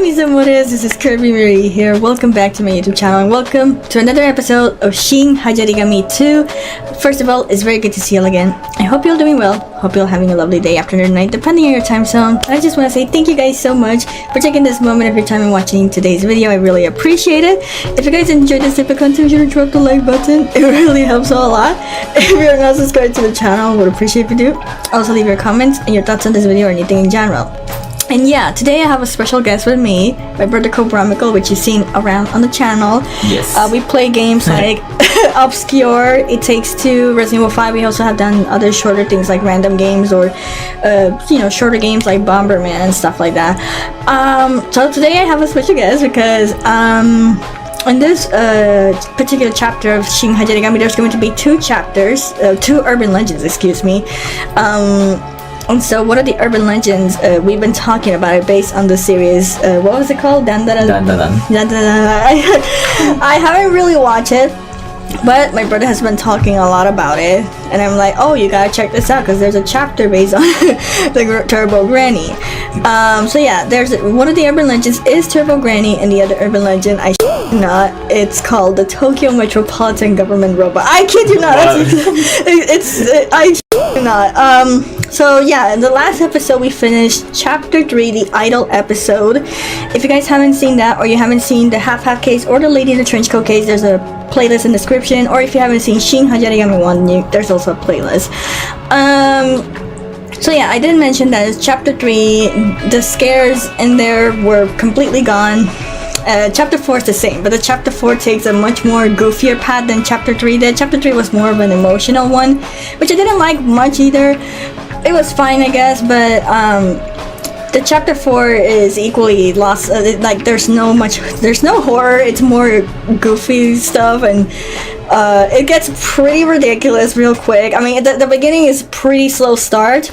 Konnichiwa, this is Kirby Marie here. Welcome back to my YouTube channel and welcome to another episode of Shin Hayarigami 2. First of all, it's very good to see you all again. I hope you're doing well. Hope you're having a lovely day, afternoon, night, depending on your time zone. I just want to say thank you guys so much for taking this moment of your time and watching today's video. I really appreciate it. If you guys enjoyed this type of content, be sure to drop the like button. It really helps a lot. If you're not subscribed to the channel, I would appreciate if you do. Also leave your comments and your thoughts on this video or anything in general. And yeah, today I have a special guest with me, my brother KABUKICHO, which you've seen around on the channel. Yes. We play games like Obscure, It Takes Two, Resident Evil 5. We also have done other shorter things like random games or, shorter games like Bomberman and stuff like that. So today I have a special guest because in this particular chapter of Shin Hayarigami, there's going to be two urban legends, excuse me. And so one of the urban legends, we've been talking about it based on the series, what was it called? Dandadan. I haven't really watched it, but my brother has been talking a lot about it, and I'm like, oh, you gotta check this out, because there's a chapter based on the Turbo Granny. So yeah, there's one of the urban legends is Turbo Granny, and the other urban legend, it's called the Tokyo Metropolitan Government Robot. I kid you not. So yeah, in the last episode we finished chapter 3, the idol episode. If you guys haven't seen that, or you haven't seen the half case or the lady in the trench coat case, there's a playlist in the description. Or if you haven't seen Shin Hayarigami 1, there's also a playlist. So yeah, I did mention that it's chapter 3, the scares in there were completely gone. Chapter 4 is the same, but the chapter 4 takes a much more goofier path than chapter 3 did. Chapter 3 was more of an emotional one, which I didn't like much either. It was fine, I guess, but the chapter 4 is equally lost. Like there's no horror. It's more goofy stuff, and it gets pretty ridiculous real quick. I mean, the beginning is pretty slow start,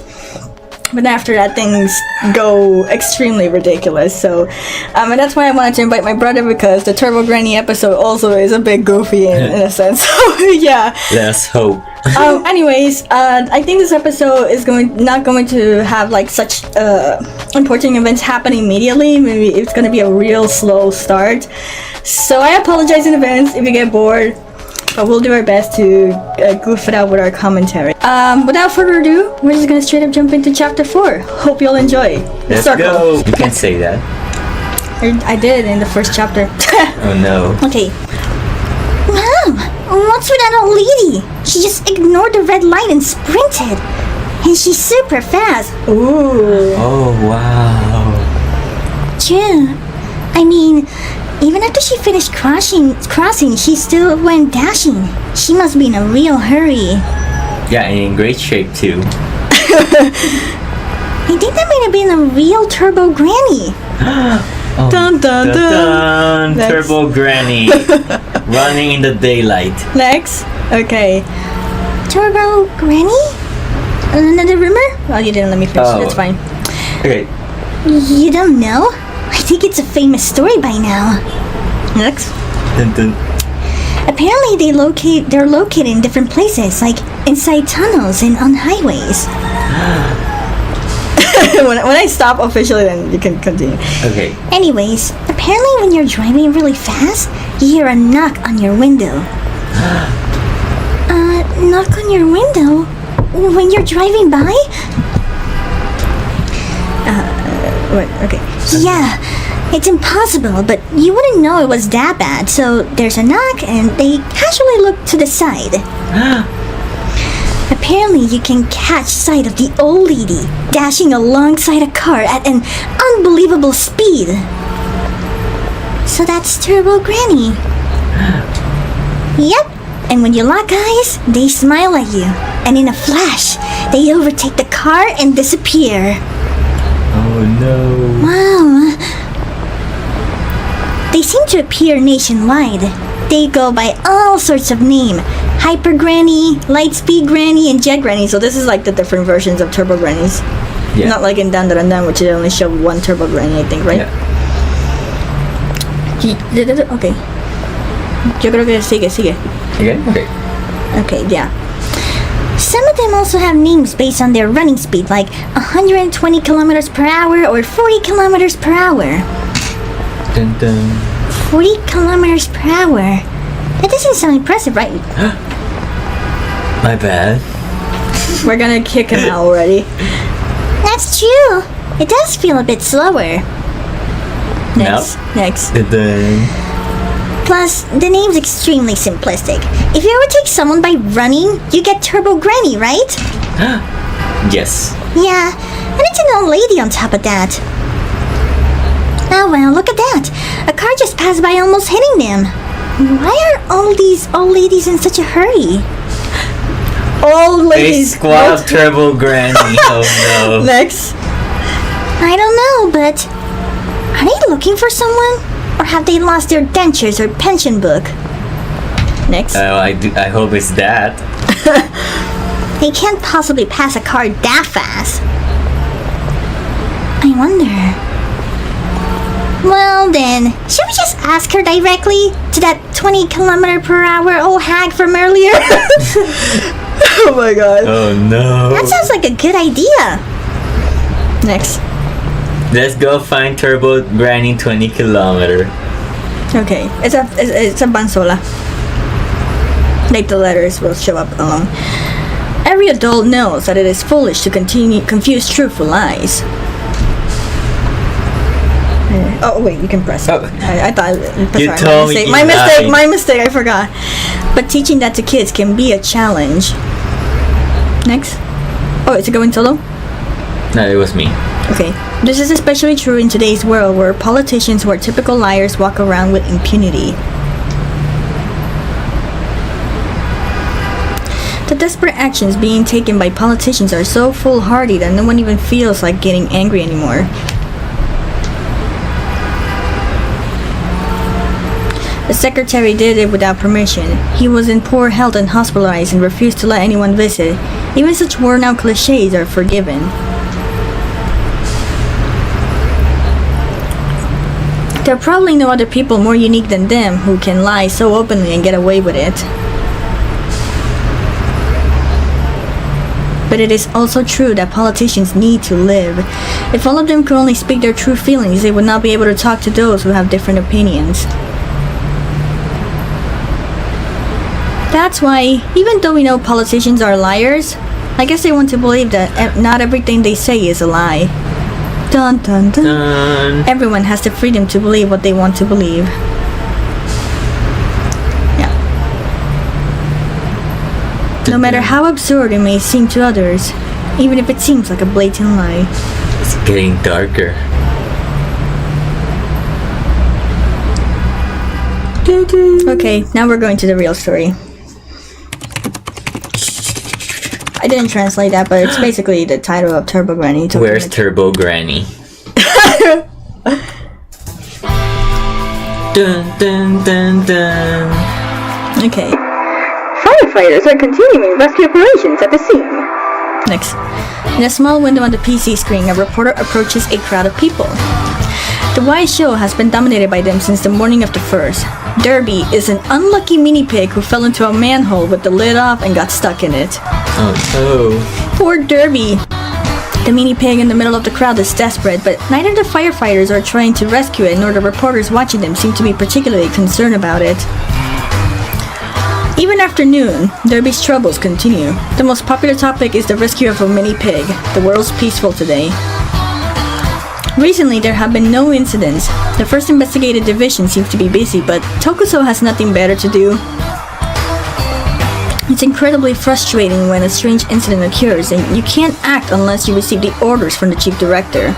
but after that things go extremely ridiculous. So and that's why I wanted to invite my brother, because the Turbo Granny episode also is a bit goofy in a sense. So yeah, let's hope. Anyways, I think this episode is not going to have like such important events happen immediately. Maybe it's going to be a real slow start, so I apologize in advance if you get bored, but we'll do our best to goof it out with our commentary. Without further ado, we're just gonna straight up jump into chapter 4. Hope you'll enjoy. Let's go. You can't say that. I did in the first chapter. Oh no. Okay. Wow, what's with that old lady? She just ignored the red light and sprinted. And she's super fast. Ooh. Oh wow. True. I mean, even after she finished crossing, she still went dashing. She must be in a real hurry. Yeah, and in great shape too. I think that might have been a real Turbo Granny. Oh, dun dun dun. Turbo Granny running in the daylight. Next. Okay. Turbo Granny? Another rumor? Well, you didn't let me finish. That's fine. Okay. You don't know? I think it's a famous story by now. Next. Dun, dun. Apparently they're located in different places, like inside tunnels and on highways. when I stop officially, then you can continue. Okay. Anyways, apparently when you're driving really fast, you hear a knock on your window. Knock on your window? When you're driving by? What? Okay. Yeah, it's impossible, but you wouldn't know it was that bad. So there's a knock, and they casually look to the side. Apparently, you can catch sight of the old lady dashing alongside a car at an unbelievable speed. So that's Turbo Granny. Yep. And when you lock eyes, they smile at you, and in a flash, they overtake the car and disappear. Oh no. Wow. They seem to appear nationwide. They go by all sorts of names. Hyper Granny, Lightspeed Granny, and Jet Granny. So this is like the different versions of Turbo Grannies. Yeah. Not like in Dandadan, which they only show one Turbo Granny, I think, right? Yeah. Okay. Yo creo que sigue. Okay, yeah. Some of them also have names based on their running speed, like 120 kilometers per hour or 40 kilometers per hour. Dun, dun. 40 kilometers per hour. That doesn't sound impressive, right? My bad. We're gonna kick him out already. That's true. It does feel a bit slower. Next. Dun, dun. Plus, the name's extremely simplistic. If you ever take someone by running, you get Turbo Granny, right? Yes. Yeah, and it's an old lady on top of that. Oh well, look at that. A car just passed by almost hitting them. Why are all these old ladies in such a hurry? Old A ladies. squad Turbo Granny. Oh no. Next. I don't know, but are they looking for someone? Or have they lost their dentures or pension book? Next. I hope it's that. They can't possibly pass a car that fast. I wonder. Well then, should we just ask her directly to that 20 kilometer per hour old hag from earlier? Oh my god. Oh no. That sounds like a good idea. Next. Let's go find Turbo Granny 20 kilometer. Okay. It's a bansola. Like the letters will show up along. Every adult knows that it is foolish to confuse truth with lies. Oh wait, you can press it. Oh. I thought. You sorry, told me you my mistake. lied. My mistake. I forgot. But teaching that to kids can be a challenge. Next. Oh, is it going solo? No, it was me. Okay. This is especially true in today's world where politicians who are typical liars walk around with impunity. The desperate actions being taken by politicians are so foolhardy that no one even feels like getting angry anymore. The secretary did it without permission. He was in poor health and hospitalized and refused to let anyone visit. Even such worn-out cliches are forgiven. There are probably no other people more unique than them who can lie so openly and get away with it. But it is also true that politicians need to live. If all of them could only speak their true feelings, they would not be able to talk to those who have different opinions. That's why, even though we know politicians are liars, I guess they want to believe that not everything they say is a lie. Dun dun dun. Dun. Everyone has the freedom to believe what they want to believe. Yeah. No matter how absurd it may seem to others, even if it seems like a blatant lie. It's getting darker. Okay, now we're going to the real story. I didn't translate that, but it's basically the title of Turbo Granny. Where's Turbo Granny? Dun dun dun dun. Okay. Firefighters are continuing rescue operations at the scene. Next. In a small window on the PC screen, a reporter approaches a crowd of people. The wise show has been dominated by them since the morning of the 1st. Derby is an unlucky mini pig who fell into a manhole with the lid off and got stuck in it. Oh no. Poor Derby! The mini pig in the middle of the crowd is desperate, but neither the firefighters are trying to rescue it nor the reporters watching them seem to be particularly concerned about it. Even after noon, Derby's troubles continue. The most popular topic is the rescue of a mini pig. The world's peaceful today. Recently, there have been no incidents. The first investigative division seems to be busy, but TOKUSOU has nothing better to do. It's incredibly frustrating when a strange incident occurs, and you can't act unless you receive the orders from the chief director.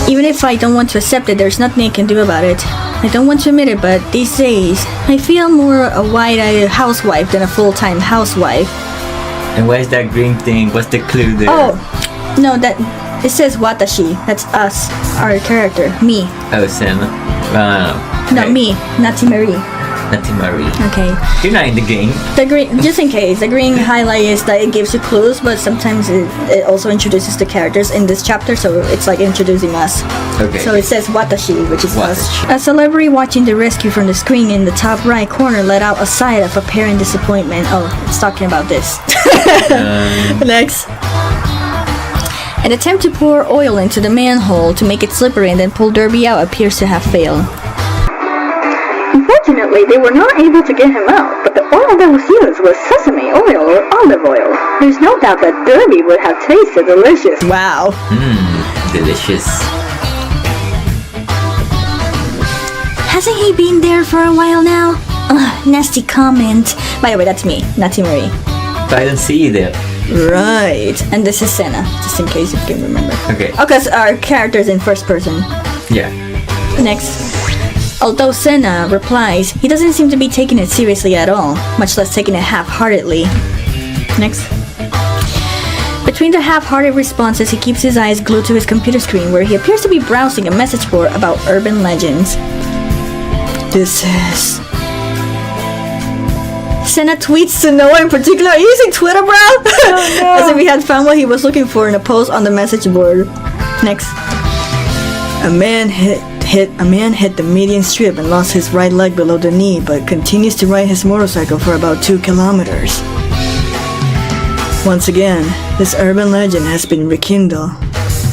Even if I don't want to accept it, there's nothing I can do about it. I don't want to admit it, but these days, I feel more a wide-eyed housewife than a full-time housewife. And where's that green thing? What's the clue there? Oh, no, it says watashi. That's us, our character, me. Oh, SENA. No, okay. me, Natimari. Natimari. Okay. You're not in the game. The green, just in case, the green highlight is that it gives you clues, but sometimes it also introduces the characters in this chapter, so it's like introducing us. Okay. So it says watashi, which is us. Watashi. A celebrity watching the rescue from the screen in the top right corner let out a sigh of apparent disappointment. Oh, it's talking about this. Next. An attempt to pour oil into the manhole to make it slippery and then pull Derby out appears to have failed. Unfortunately, they were not able to get him out, but the oil that was used was sesame oil or olive oil. There's no doubt that Derby would have tasted delicious. Wow. Delicious. Hasn't he been there for a while now? Ugh, nasty comment. By the way, that's me, not Marie. But I don't see you there. Right. And this is Sena, just in case you can remember. Okay. Because our character's in first person. Yeah. Next. Although Sena replies, he doesn't seem to be taking it seriously at all, much less taking it half-heartedly. Next. Between the half-hearted responses, he keeps his eyes glued to his computer screen where he appears to be browsing a message board about urban legends. This is... Sena tweets to no one in particular. Are you using Twitter, bro? Oh, no. As if he had found what he was looking for in a post on the message board. Next. A man hit the median strip and lost his right leg below the knee, but continues to ride his motorcycle for about 2 kilometers. Once again, this urban legend has been rekindled.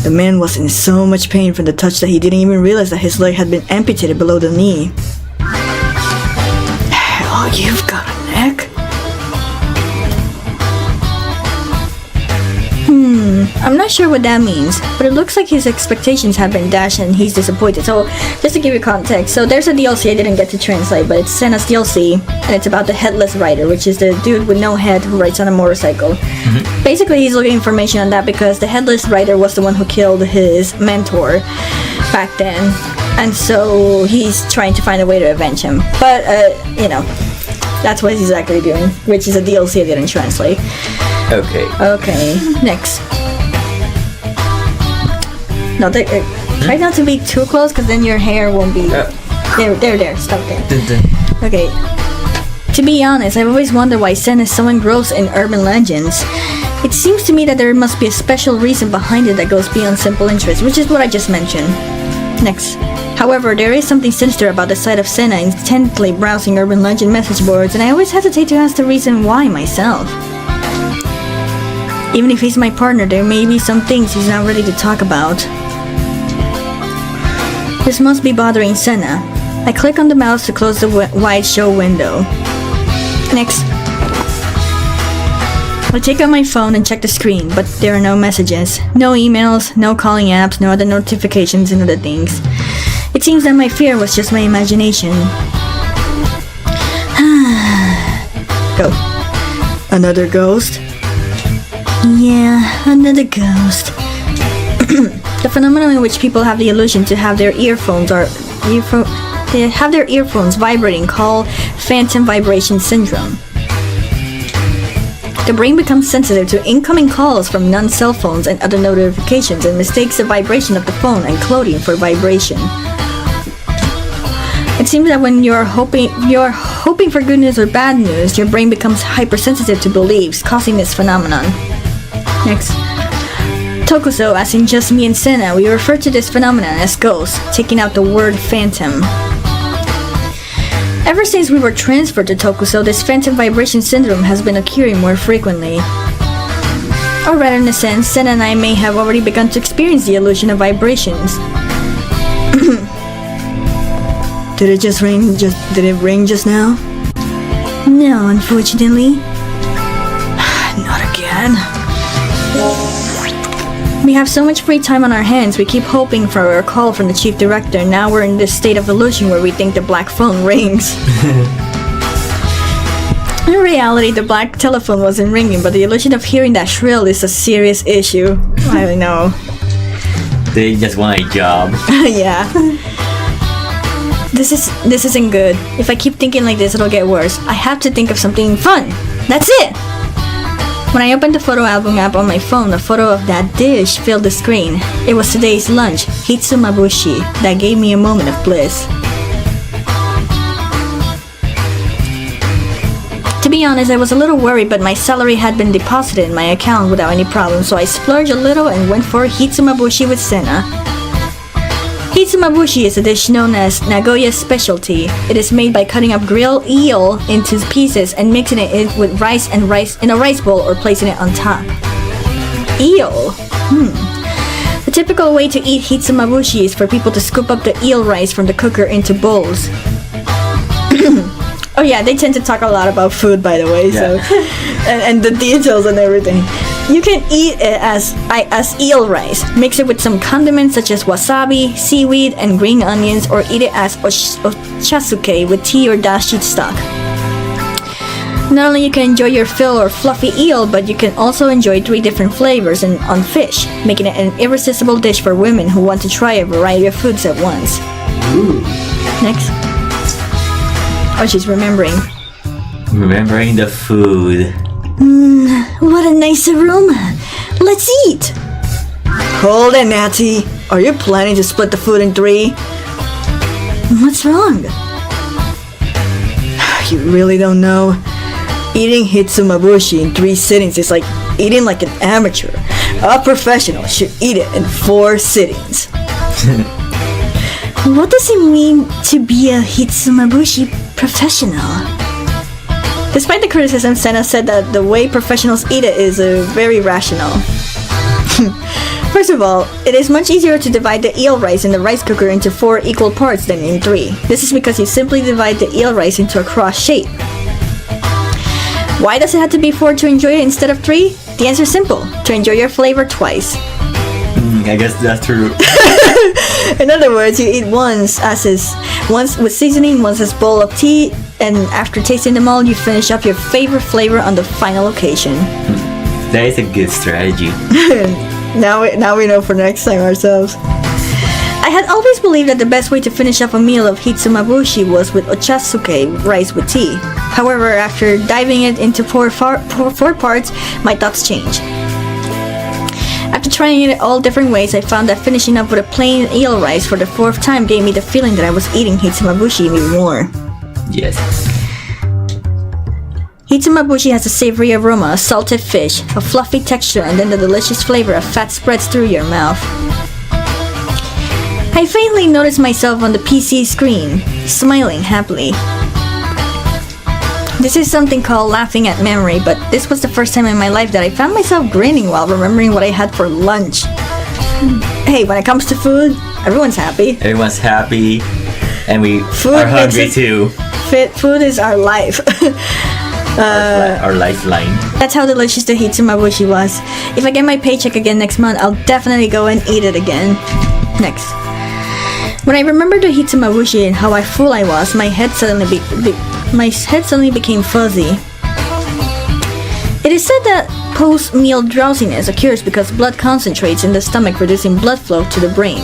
The man was in so much pain from the touch that he didn't even realize that his leg had been amputated below the knee. Oh, you've got a neck? I'm not sure what that means, but it looks like his expectations have been dashed and he's disappointed. So, just to give you context, so there's a DLC I didn't get to translate, but it's Sena's DLC, and it's about the headless rider, which is the dude with no head who rides on a motorcycle. Basically, he's looking for information on that because the headless rider was the one who killed his mentor back then, and so he's trying to find a way to avenge him. But, you know, that's what he's exactly doing, which is a DLC I didn't translate. Okay, next. No, try not to be too close, because then your hair won't be... There, stop there. Okay. To be honest, I've always wondered why Sen is so engrossed in urban legends. It seems to me that there must be a special reason behind it that goes beyond simple interest, which is what I just mentioned. Next. However, there is something sinister about the sight of Sena intently browsing urban legend message boards, and I always hesitate to ask the reason why myself. Even if he's my partner, there may be some things he's not ready to talk about. This must be bothering Sena. I click on the mouse to close the wide show window. Next. I take out my phone and check the screen, but there are no messages, no emails, no calling apps, no other notifications and other things. It seems that my fear was just my imagination. Go. Another ghost? Yeah, another ghost. The phenomenon in which people have the illusion to have their earphones vibrating called phantom vibration syndrome. The brain becomes sensitive to incoming calls from non-cell phones and other notifications and mistakes the vibration of the phone and clothing for vibration. It seems that when you're hoping for good news or bad news, your brain becomes hypersensitive to beliefs, causing this phenomenon. Next. TOKUSOU, as in just me and Sena, we refer to this phenomenon as ghosts, taking out the word phantom. Ever since we were transferred to TOKUSOU, this phantom vibration syndrome has been occurring more frequently. Or rather, in a sense, Sena and I may have already begun to experience the illusion of vibrations. Did it ring just now? No, unfortunately. Not again. We have so much free time on our hands, we keep hoping for a call from the chief director. Now we're in this state of illusion where we think the black phone rings. In reality, the black telephone wasn't ringing, but the illusion of hearing that shrill is a serious issue. I know. They just want a job. Yeah. This isn't good. If I keep thinking like this, it'll get worse. I have to think of something fun. That's it! When I opened the photo album app on my phone, a photo of that dish filled the screen. It was today's lunch, HITSUMABUSHI, that gave me a moment of bliss. To be honest, I was a little worried, but my salary had been deposited in my account without any problem, so I splurged a little and went for HITSUMABUSHI with Sena. HITSUMABUSHI is a dish known as Nagoya's specialty. It is made by cutting up grilled eel into pieces and mixing it with rice in a rice bowl or placing it on top. Eel? typical way to eat HITSUMABUSHI is for people to scoop up the eel rice from the cooker into bowls. Oh yeah, they tend to talk a lot about food, by the way, so and the details and everything. You can eat it as eel rice. Mix it with some condiments such as wasabi, seaweed, and green onions, or eat it as ochazuke with tea or dashi stock. Not only you can enjoy your fill or fluffy eel, but you can also enjoy 3 different flavors on fish, making it an irresistible dish for women who want to try a variety of foods at once. Ooh. Next. Oh, she's remembering. Remembering the food. What a nice aroma. Let's eat. Hold it, Natty. Are you planning to split the food in 3? What's wrong? You really don't know. Eating HITSUMABUSHI in 3 sittings is like eating like an amateur. A professional should eat it in 4 sittings. What does it mean to be a HITSUMABUSHI professional? Despite the criticism, SENA said that the way professionals eat it is very rational. First of all, it is much easier to divide the eel rice in the rice cooker into 4 equal parts than in 3. This is because you simply divide the eel rice into a cross shape. Why does it have to be 4 to enjoy it instead of 3? The answer is simple: to enjoy your flavor twice. I guess that's true. In other words, you eat once with seasoning, once as bowl of tea, and after tasting them all, you finish up your favorite flavor on the final occasion. That is a good strategy. Now we know for next time ourselves. I had always believed that the best way to finish up a meal of HITSUMABUSHI was with ochazuke, rice with tea. However, after diving it into 4 parts, my thoughts changed. After trying it all different ways, I found that finishing up with a plain eel rice for the 4th time gave me the feeling that I was eating HITSUMABUSHI even more. Yes. HITSUMABUSHI has a savory aroma, a salted fish, a fluffy texture, and then the delicious flavor of fat spreads through your mouth. I faintly noticed myself on the PC screen, smiling happily. This is something called laughing at memory, but this was the first time in my life that I found myself grinning while remembering what I had for lunch. Hey, when it comes to food, everyone's happy. Everyone's happy, and we Food are hungry makes it- too. Food is our life. Our lifeline. That's how delicious the HITSUMABUSHI was. If I get my paycheck again next month, I'll definitely go and eat it again. Next. When I remembered the HITSUMABUSHI and how full I was, my head suddenly became fuzzy. It is said that post-meal drowsiness occurs because blood concentrates in the stomach, reducing blood flow to the brain.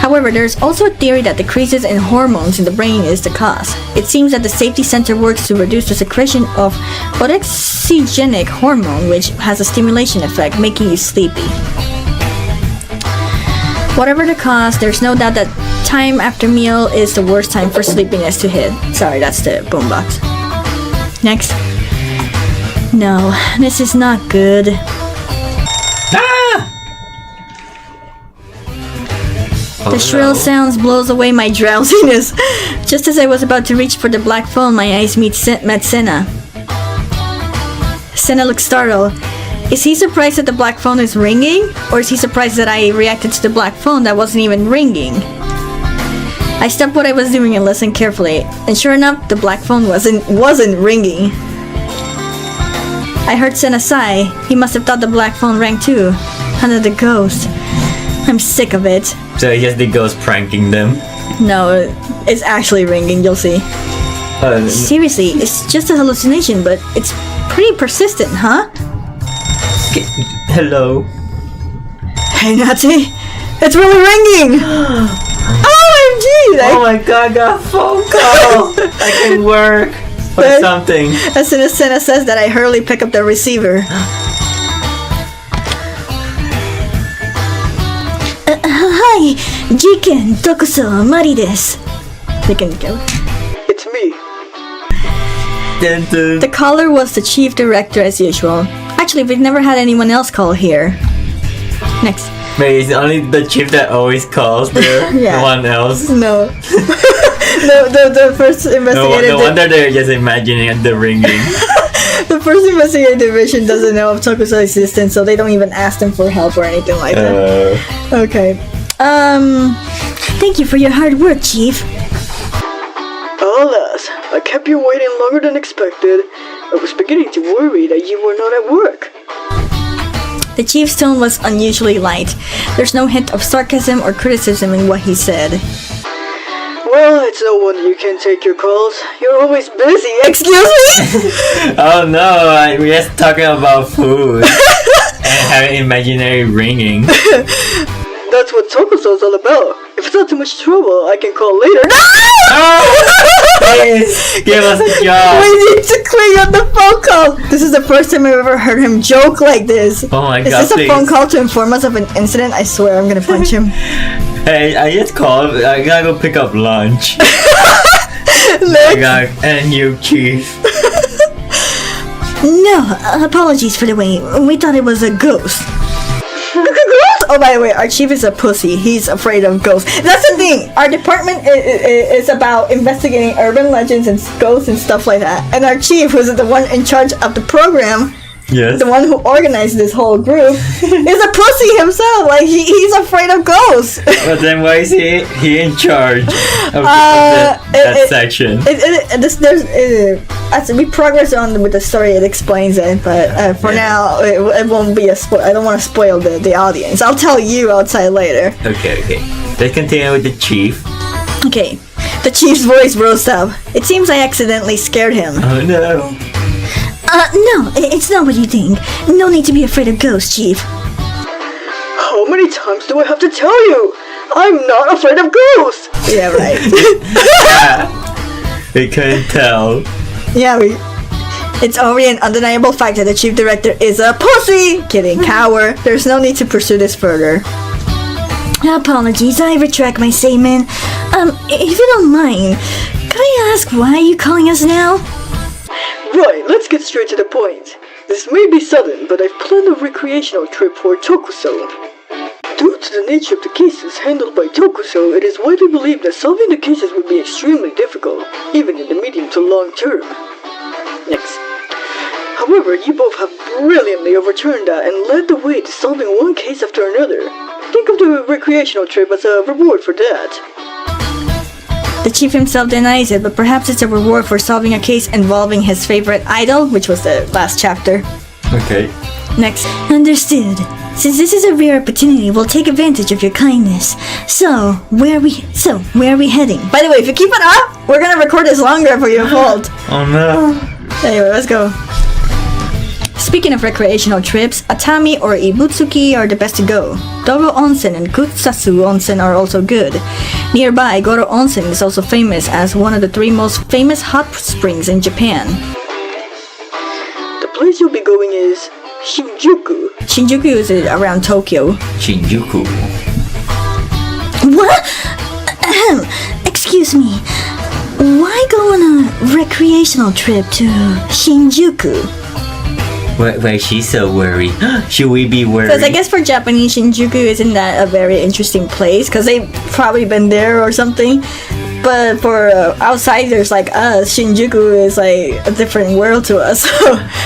However, there's also a theory that decreases in hormones in the brain is the cause. It seems that the safety center works to reduce the secretion of orexigenic hormone, which has a stimulation effect, making you sleepy. Whatever the cause, there's no doubt that time after meal is the worst time for sleepiness to hit. Sorry, that's the boombox. Next. No, this is not good. The shrill sounds blows away my drowsiness. Just as I was about to reach for the black phone, my eyes met SENA. SENA looks startled. Is he surprised that the black phone is ringing? Or is he surprised that I reacted to the black phone that wasn't even ringing? I stopped what I was doing and listened carefully, and sure enough, the black phone wasn't ringing. I heard SENA sigh. He must have thought the black phone rang too. Under the ghost. I'm sick of it. So I guess the ghost pranking them. No, it's actually ringing, you'll see. Seriously, it's just a hallucination, but it's pretty persistent, huh? Hello. Hey, Natty, it's really ringing! OMG! Oh my god, I got a phone call! I can work or something. As soon as SENA says that, I hurriedly pick up the receiver. Hi, Jiken, TOKUSOU, Mari desu. They can go. It's me. Dun, dun. The caller was the chief director as usual. Actually, we've never had anyone else call here. Next. Wait, it's only the chief that always calls there? Yeah. No one else? No. the first investigator. No wonder they're just imagining the ringing. The first investigating division doesn't know of Tokusou's existence, so they don't even ask them for help or anything like that. Okay. Thank you for your hard work, Chief. Alas, I kept you waiting longer than expected. I was beginning to worry that you were not at work. The chief's tone was unusually light. There's no hint of sarcasm or criticism in what he said. Well, it's no wonder you can't take your calls. You're always busy. Excuse me? Oh no, we're just talking about food and having imaginary ringing. That's what Tokusou's all about. If it's not too much trouble, I can call later. Please give us a job. We need to clean up the phone call. This is the first time I've ever heard him joke like this. Oh my god, Is this please. a phone call to inform us of an incident? I swear I'm gonna punch him. Hey, I just called. I gotta go pick up lunch. And you, Chief. No, apologies for the wait. We thought it was a ghost. Oh, by the way, our chief is a pussy. He's afraid of ghosts. That's the thing. Our department is about investigating urban legends and ghosts and stuff like that. And our chief, who's the one in charge of the program, Yes. the one who organized this whole group, is a pussy himself. Like, he's afraid of ghosts. But then why is he in charge of that section? As we progress on with the story, it explains it. But for now, it won't be a spoil. I don't want to spoil the audience. I'll tell you outside later. Okay. Let's continue with the chief. Okay. The chief's voice rose up. It seems I accidentally scared him. Oh no. No, it's not what you think. No need to be afraid of ghosts, Chief. How many times do I have to tell you? I'm not afraid of ghosts! Yeah, right. We couldn't tell. Yeah, it's already an undeniable fact that the chief director is a pussy! Kidding, coward. There's no need to pursue this further. Apologies, I retract my statement. If you don't mind, could I ask why are you calling us now? Right, let's get straight to the point. This may be sudden, but I've planned a recreational trip for TOKUSOU. Due to the nature of the cases handled by TOKUSOU, it is widely believed that solving the cases would be extremely difficult, even in the medium to long term. Next. However, you both have brilliantly overturned that and led the way to solving one case after another. Think of the recreational trip as a reward for that. The chief himself denies it, but perhaps it's a reward for solving a case involving his favorite idol, which was the last chapter. Okay. Next. Understood. Since this is a rare opportunity, we'll take advantage of your kindness. So, where are we heading? By the way, if you keep it up, we're gonna record this longer for your fault. Oh no. Anyway, let's go. Speaking of recreational trips, Atami or Ibutsuki are the best to go. Doro Onsen and Kutsasu Onsen are also good. Nearby, Goro Onsen is also famous as one of the 3 most famous hot springs in Japan. The place you'll be going is Shinjuku. Shinjuku is around Tokyo. Shinjuku. What? Excuse me. Why go on a recreational trip to Shinjuku? Why she's so worried? Should we be worried? Because I guess for Japanese, Shinjuku isn't that a very interesting place, because they've probably been there or something. But for outsiders like us, Shinjuku is like a different world to us.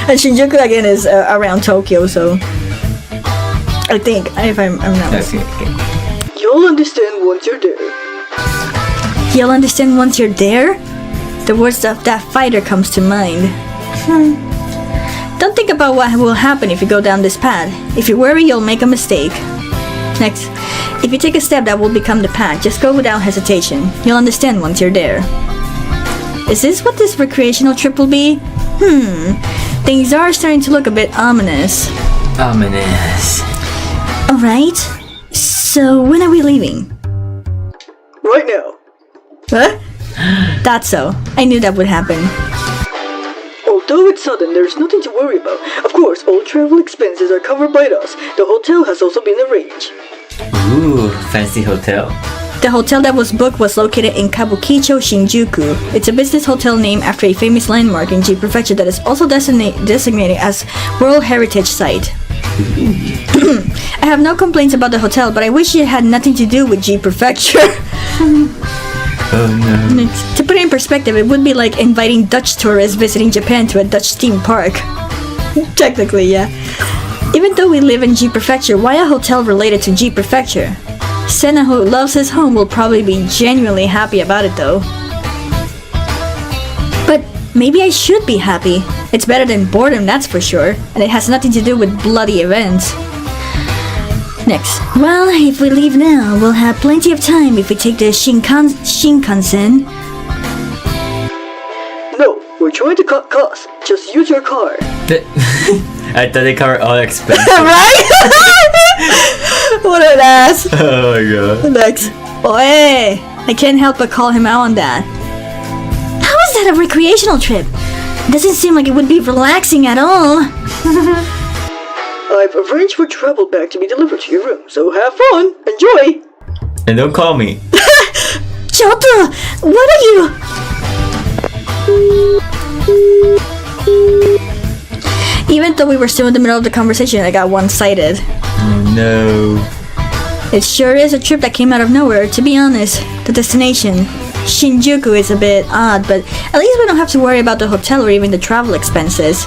And Shinjuku again is around Tokyo, so I think if I'm not mistaken. Okay. You'll understand once you're there. You'll understand once you're there? The words of that fighter comes to mind. Don't think about what will happen if you go down this path. If you worry, you'll make a mistake. Next, if you take a step that will become the path, just go without hesitation. You'll understand once you're there. Is this what this recreational trip will be? Things are starting to look a bit ominous. Ominous. Alright. So, when are we leaving? Right now. Huh? Thought so. I knew that would happen. Although it's sudden, there's nothing to worry about. Of course, all travel expenses are covered by us. The hotel has also been arranged. Ooh, fancy hotel. The hotel that was booked was located in Kabukicho, Shinjuku. It's a business hotel named after a famous landmark in G Prefecture that is also designated as World Heritage Site. I have no complaints about the hotel, but I wish it had nothing to do with G Prefecture. Oh no. To put it in perspective, it would be like inviting Dutch tourists visiting Japan to a Dutch theme park. Technically, yeah. Even though we live in G Prefecture, why a hotel related to G Prefecture? Sena, who loves his home, will probably be genuinely happy about it though. But maybe I should be happy. It's better than boredom, that's for sure. And it has nothing to do with bloody events. Next. Well, if we leave now, we'll have plenty of time if we take the Shinkansen. No, we're trying to cut costs. Just use your car. I thought they covered all expenses. Right? What an ass. Oh my god. Next. Oh, hey. I can't help but call him out on that. How is that a recreational trip? Doesn't seem like it would be relaxing at all. I've arranged for travel bag to be delivered to your room, so have fun. Enjoy. And don't call me. Choto, what are you? Even though we were still in the middle of the conversation, I got one-sided. Oh no. It sure is a trip that came out of nowhere, to be honest. The destination, Shinjuku, is a bit odd, but at least we don't have to worry about the hotel or even the travel expenses.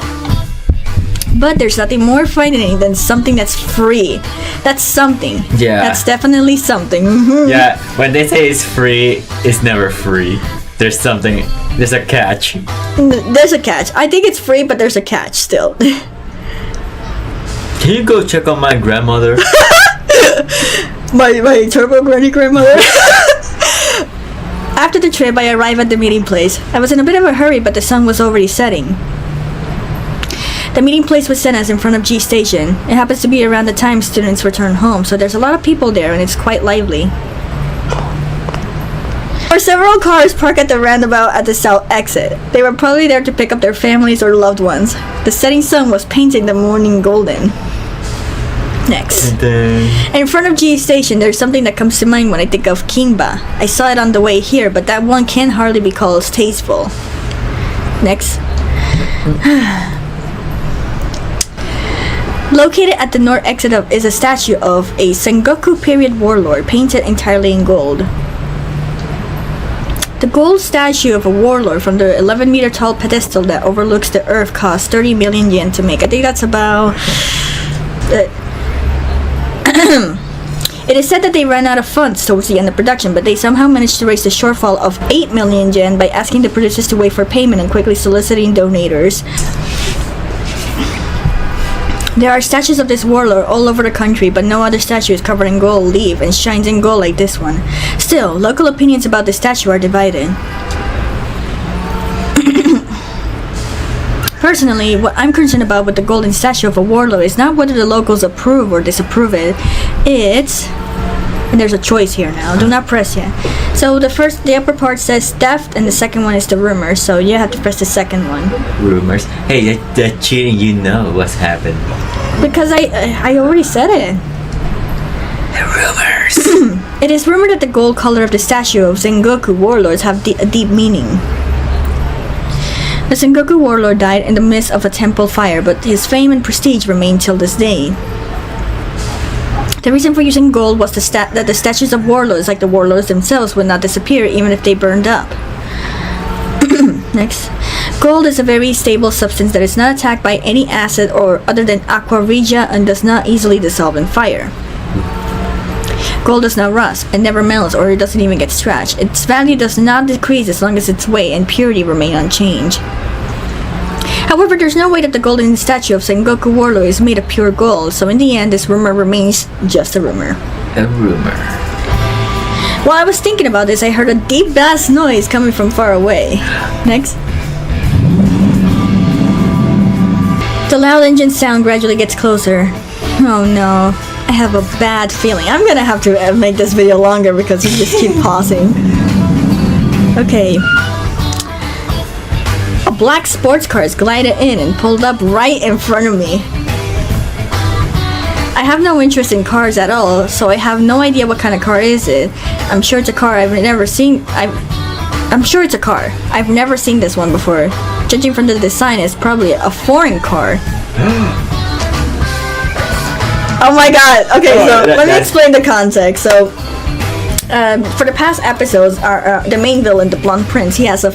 But there's nothing more frightening than something that's free. That's something. Yeah. That's definitely something. Yeah, when they say it's free, it's never free. There's something, there's a catch. There's a catch. I think it's free, but there's a catch still. Can you go check on my grandmother? my turbo granny grandmother. After the trip, I arrived at the meeting place. I was in a bit of a hurry, but the sun was already setting. The meeting place with Sena's in front of G Station. It happens to be around the time students return home, so there's a lot of people there and it's quite lively. There were several cars parked at the roundabout at the south exit. They were probably there to pick up their families or loved ones. The setting sun was painting the morning golden. Next. In front of G Station, there's something that comes to mind when I think of kimba. I saw it on the way here, but that one can hardly be called tasteful. Next. Located at the north exit is a statue of a Sengoku period warlord painted entirely in gold. The gold statue of a warlord from the 11-meter tall pedestal that overlooks the earth cost 30 million yen to make. I think that's about... It is said that they ran out of funds towards the end of production, but they somehow managed to raise the shortfall of 8 million yen by asking the producers to wait for payment and quickly soliciting donators. There are statues of this warlord all over the country, but no other statue is covered in gold leaf and shines in gold like this one. Still, local opinions about the statue are divided. Personally, what I'm concerned about with the golden statue of a warlord is not whether the locals approve or disapprove it. It's... And there's a choice here now. Do not press yet. So the upper part says theft, and the second one is the rumor. So you have to press the second one. Rumors. Hey, that cheating, you know what's happened. Because I already said it. The rumors. It is rumored that the gold color of the statue of Sengoku warlords have a deep meaning. The Sengoku warlord died in the midst of a temple fire, but his fame and prestige remain till this day. The reason for using gold was that the statues of warlords, like the warlords themselves, would not disappear even if they burned up. Next. Gold is a very stable substance that is not attacked by any acid or other than aqua regia and does not easily dissolve in fire. Gold does not rust, it never melts, or it doesn't even get scratched. Its value does not decrease as long as its weight and purity remain unchanged. However, there's no way that the golden statue of Sengoku warlord is made of pure gold, so in the end, this rumor remains just a rumor. A rumor. While I was thinking about this, I heard a deep bass noise coming from far away. Next. The loud engine sound gradually gets closer. Oh no, I have a bad feeling. I'm gonna have to make this video longer because you just keep pausing. Okay. A black sports car is glided in and pulled up right in front of me. I have no interest in cars at all, so I have no idea what kind of car is it. I'm sure it's a car I've never seen. I'm sure it's a car. I've never seen this one before. Judging from the design, it's probably a foreign car. Oh my god. Okay, so let me explain the context. So for the past episodes, the main villain, the Blonde Prince, he has a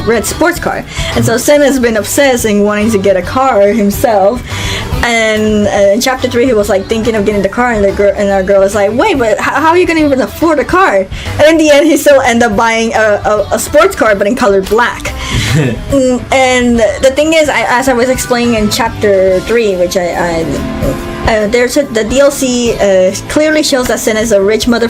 red sports car, and so Sena's been obsessing wanting to get a car himself. And in chapter 3, he was like thinking of getting the car, and our girl is like, wait, but how are you gonna even afford a car? And in the end, he still ended up buying a sports car, but in color black. And the thing is, as I was explaining in chapter 3, which the DLC clearly shows that Sen is a rich mother.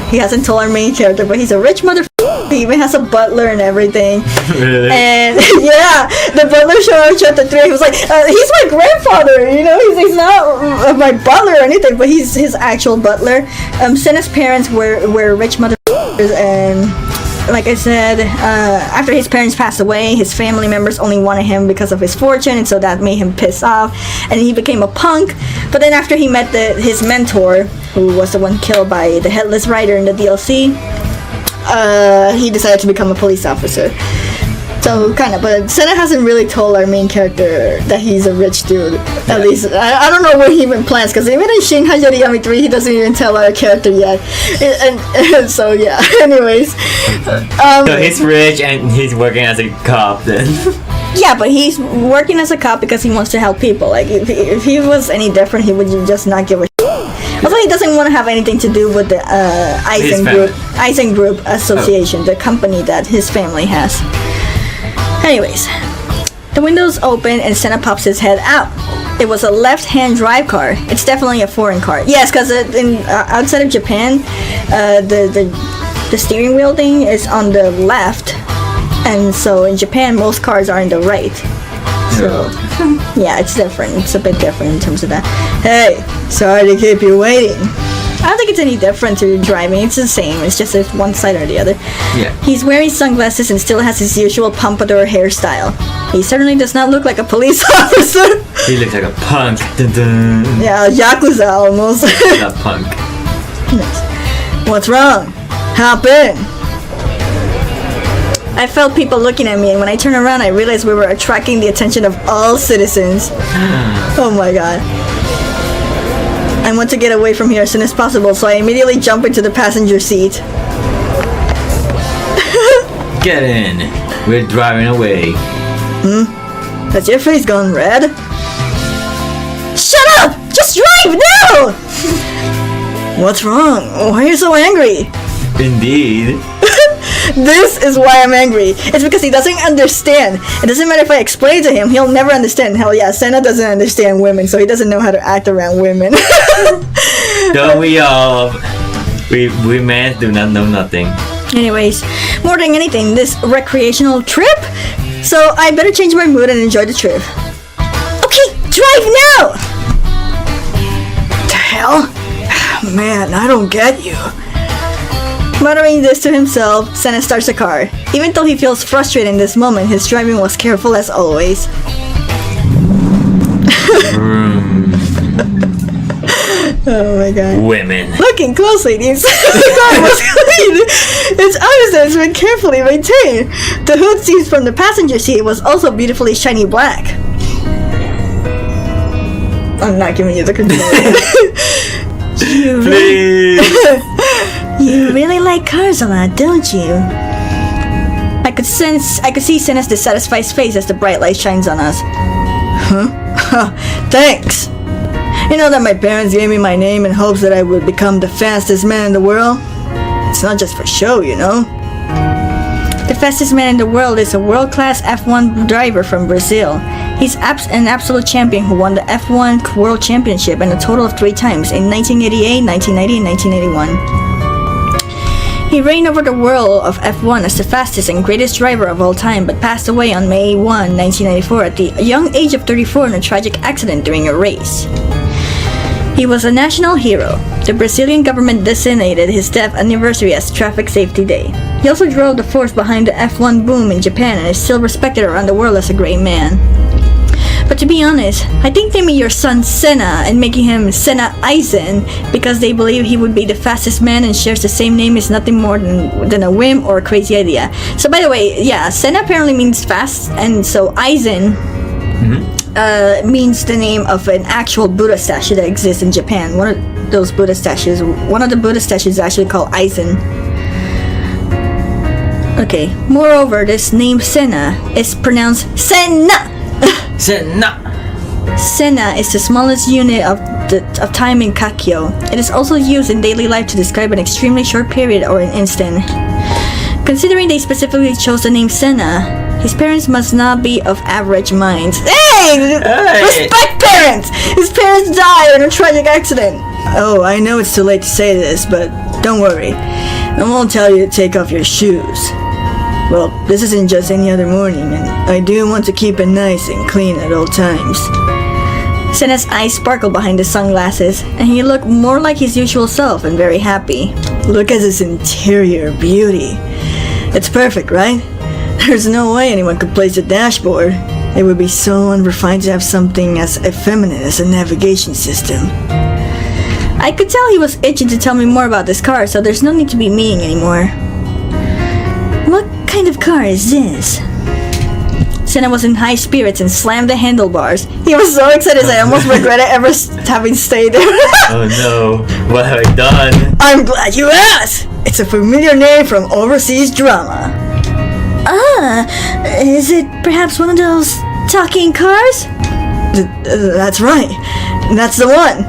He hasn't told our main character, but he's a rich mother. He even has a butler and everything. Really? And yeah, the butler showed up in chapter 3. He was like, he's my grandfather, you know, he's not my butler or anything, but he's his actual butler. Senna's parents were rich mother, and like I said, after his parents passed away, his family members only wanted him because of his fortune, and so that made him pissed off, and he became a punk. But then after he met his mentor, who was the one killed by the Headless Rider in the DLC, he decided to become a police officer. So but Sena hasn't really told our main character that he's a rich dude. At least I don't know what he even plans, because even in Shin Hayarigami 3, he doesn't even tell our character yet. And so yeah. Anyways, so he's rich and he's working as a cop then. Yeah, but he's working as a cop because he wants to help people. Like if he was any different, he would just not give a shit. Also, he doesn't want to have anything to do with the Eisen Group Association, the company that his family has. Anyways, the windows open and Sena pops his head out. It was a left-hand drive car. It's definitely a foreign car. Yes, because outside of Japan, the steering wheel thing is on the left, and so in Japan most cars are on the right. So yeah, it's different. It's a bit different in terms of that. Hey, sorry to keep you waiting. I don't think it's any different to driving. It's the same. It's just one side or the other. Yeah. He's wearing sunglasses and still has his usual pompadour hairstyle. He certainly does not look like a police officer. He looks like a punk. Dun, dun. Yeah, Yakuza almost. Not punk. Nice. What's wrong? Hop in. I felt people looking at me, and when I turned around, I realized we were attracting the attention of all citizens. Oh my god. I want to get away from here as soon as possible, so I immediately jump into the passenger seat. Get in. We're driving away. Has your face gone red? Shut up! Just drive now! What's wrong? Why are you so angry? Indeed. This is why I'm angry. It's because he doesn't understand. It doesn't matter if I explain to him, he'll never understand. Hell yeah, Sena doesn't understand women, so he doesn't know how to act around women. Don't we all? We men do not know nothing. Anyways, more than anything, this recreational trip? So I better change my mood and enjoy the trip. Okay, drive now! The hell? Man, I don't get you. Muttering this to himself, Sena starts the car. Even though he feels frustrated in this moment, his driving was careful as always. Oh my god. Women. Looking closely, the inside of the car was clean. Its outer has been carefully maintained. The hood seats from the passenger seat was also beautifully shiny black. I'm not giving you the controller. You really like cars a lot, don't you? I could see Sena's dissatisfied face as the bright light shines on us. Huh? Thanks! You know that my parents gave me my name in hopes that I would become the fastest man in the world? It's not just for show, you know? The fastest man in the world is a world-class F1 driver from Brazil. He's an absolute champion who won the F1 World Championship in a total of 3 times in 1988, 1990, and 1981. He reigned over the world of F1 as the fastest and greatest driver of all time, but passed away on May 1, 1994 at the young age of 34 in a tragic accident during a race. He was a national hero. The Brazilian government designated his death anniversary as Traffic Safety Day. He also drove the force behind the F1 boom in Japan and is still respected around the world as a great man. But to be honest, I think naming your son Sena and making him Sena Eisen because they believe he would be the fastest man and shares the same name is nothing more than a whim or a crazy idea. So by the way, yeah, Sena apparently means fast, and so Eisen means the name of an actual Buddha statue that exists in Japan. those Buddha statues. One of the Buddha statues is actually called Aizen. Okay. Moreover, this name SENA is pronounced SENA. SENA. SENA is the smallest unit of time in Kakyo. It is also used in daily life to describe an extremely short period or an instant. Considering they specifically chose the name SENA, his parents must not be of average minds. Hey! Respect parents! His parents died in a tragic accident. Oh, I know it's too late to say this, but don't worry. I won't tell you to take off your shoes. Well, this isn't just any other morning, and I do want to keep it nice and clean at all times. Sena's eyes sparkled behind the sunglasses, and he looked more like his usual self and very happy. Look at his interior beauty. It's perfect, right? There's no way anyone could place a dashboard. It would be so unrefined to have something as effeminate as a navigation system. I could tell he was itching to tell me more about this car, so there's no need to be mean anymore. What kind of car is this? Sena was in high spirits and slammed the handlebars. He was so excited that I almost regretted ever having stayed there. Oh no, what have I done? I'm glad you asked! It's a familiar name from overseas drama. Ah, is it perhaps one of those talking cars? That's right. That's the one.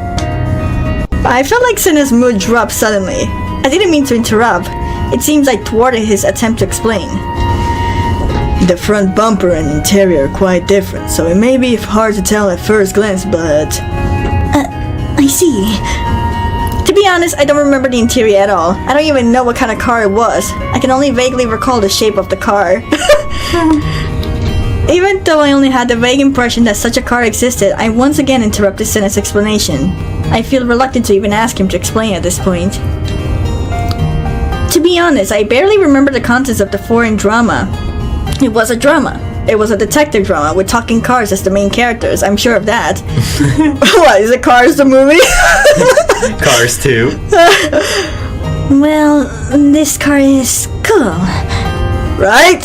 I felt like Sena's mood dropped suddenly. I didn't mean to interrupt. It seems I thwarted his attempt to explain. The front bumper and interior are quite different, so it may be hard to tell at first glance, but... I see. To be honest, I don't remember the interior at all. I don't even know what kind of car it was. I can only vaguely recall the shape of the car. Even though I only had the vague impression that such a car existed, I once again interrupted Sena's explanation. I feel reluctant to even ask him to explain at this point. To be honest, I barely remember the contents of the foreign drama. It was a drama. It was a detective drama with talking cars as the main characters. I'm sure of that. What, is it Cars the movie? Cars 2. Well, this car is cool. Right?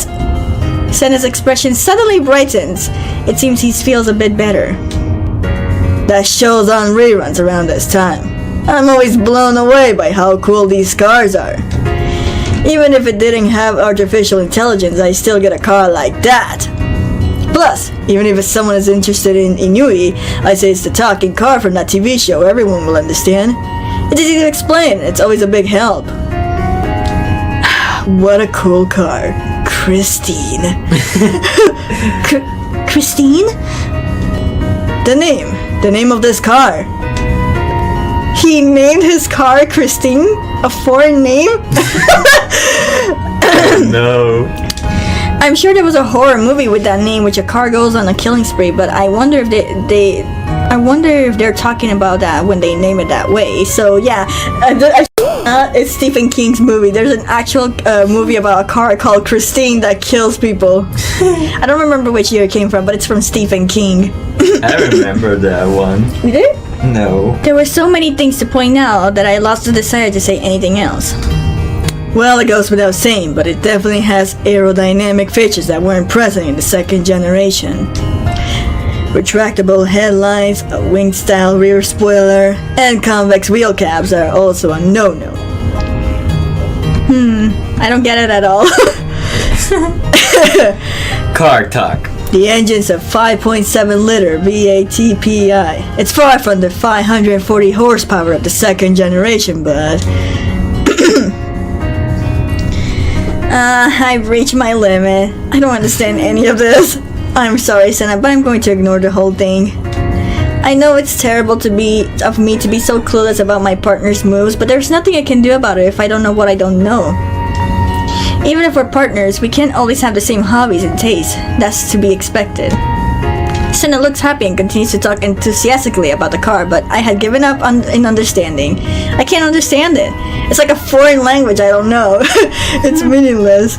Sena's expression suddenly brightens. It seems he feels a bit better. That show's on reruns around this time. I'm always blown away by how cool these cars are. Even if it didn't have artificial intelligence, I still get a car like that. Plus, even if someone is interested in Inui, I say it's the talking car from that TV show, everyone will understand. It's easy to explain, it's always a big help. What a cool car. Christine. Christine? The name of this car. He named his car Christine? A foreign name? No. I'm sure there was a horror movie with that name, which a car goes on a killing spree, but I wonder if they're talking about that when they name it that way. So yeah, it's Stephen King's movie. There's an actual movie about a car called Christine that kills people. I don't remember which year it came from, but it's from Stephen King. I remember that one. You did? No. There were so many things to point out that I lost the desire to say anything else. Well, it goes without saying, but it definitely has aerodynamic features that weren't present in the second generation. Retractable headlights, a wing-style rear spoiler, and convex wheel caps are also a no-no. I don't get it at all. Car talk. The engine's a 5.7-liter V8 PI. It's far from the 540 horsepower of the second generation, but... I've reached my limit. I don't understand any of this. I'm sorry, Sena, but I'm going to ignore the whole thing. I know it's terrible of me to be so clueless about my partner's moves, but there's nothing I can do about it if I don't know what I don't know. Even if we're partners, we can't always have the same hobbies and tastes. That's to be expected. Sena looks happy and continues to talk enthusiastically about the car, but I had given up in understanding. I can't understand it. It's like a foreign language I don't know. It's meaningless.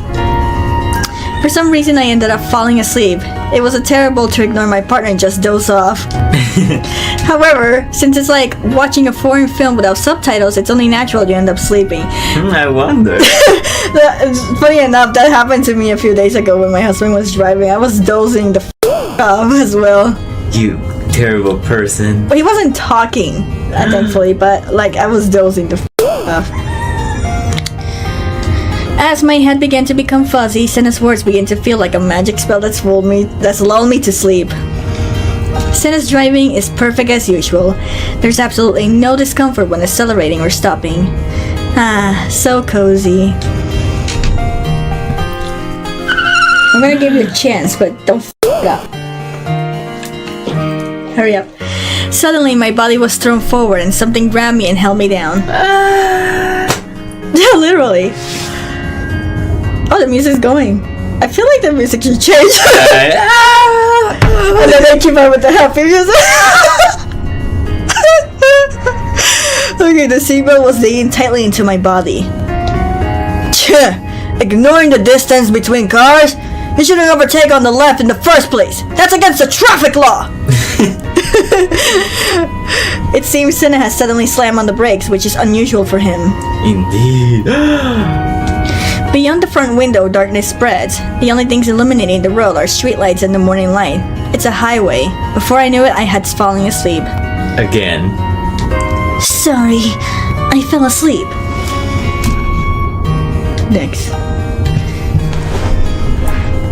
For some reason, I ended up falling asleep. It was terrible to ignore my partner and just doze off. However, since it's like watching a foreign film without subtitles, it's only natural you end up sleeping. I wonder. Funny enough, that happened to me a few days ago when my husband was driving. I was dozing the off as well. You terrible person. Well, he wasn't talking, thankfully, but like I was dozing the off. As my head began to become fuzzy, Sena's words began to feel like a magic spell that's lulled me to sleep. Sena's driving is perfect as usual. There's absolutely no discomfort when accelerating or stopping. Ah, so cozy. I'm gonna give you a chance, but don't f it up. Hurry up. Suddenly, my body was thrown forward and something grabbed me and held me down. Yeah, literally. Oh, the music's going. I feel like the music should change. And then I keep on with the happy music. Okay, the seatbelt was digging tightly into my body. Ignoring the distance between cars? You shouldn't overtake on the left in the first place. That's against the traffic law. It seems Sena has suddenly slammed on the brakes, which is unusual for him. Indeed. Beyond the front window, darkness spreads. The only things illuminating the road are streetlights and the morning light. It's a highway. Before I knew it, I had fallen asleep. Again. Sorry, I fell asleep. Next.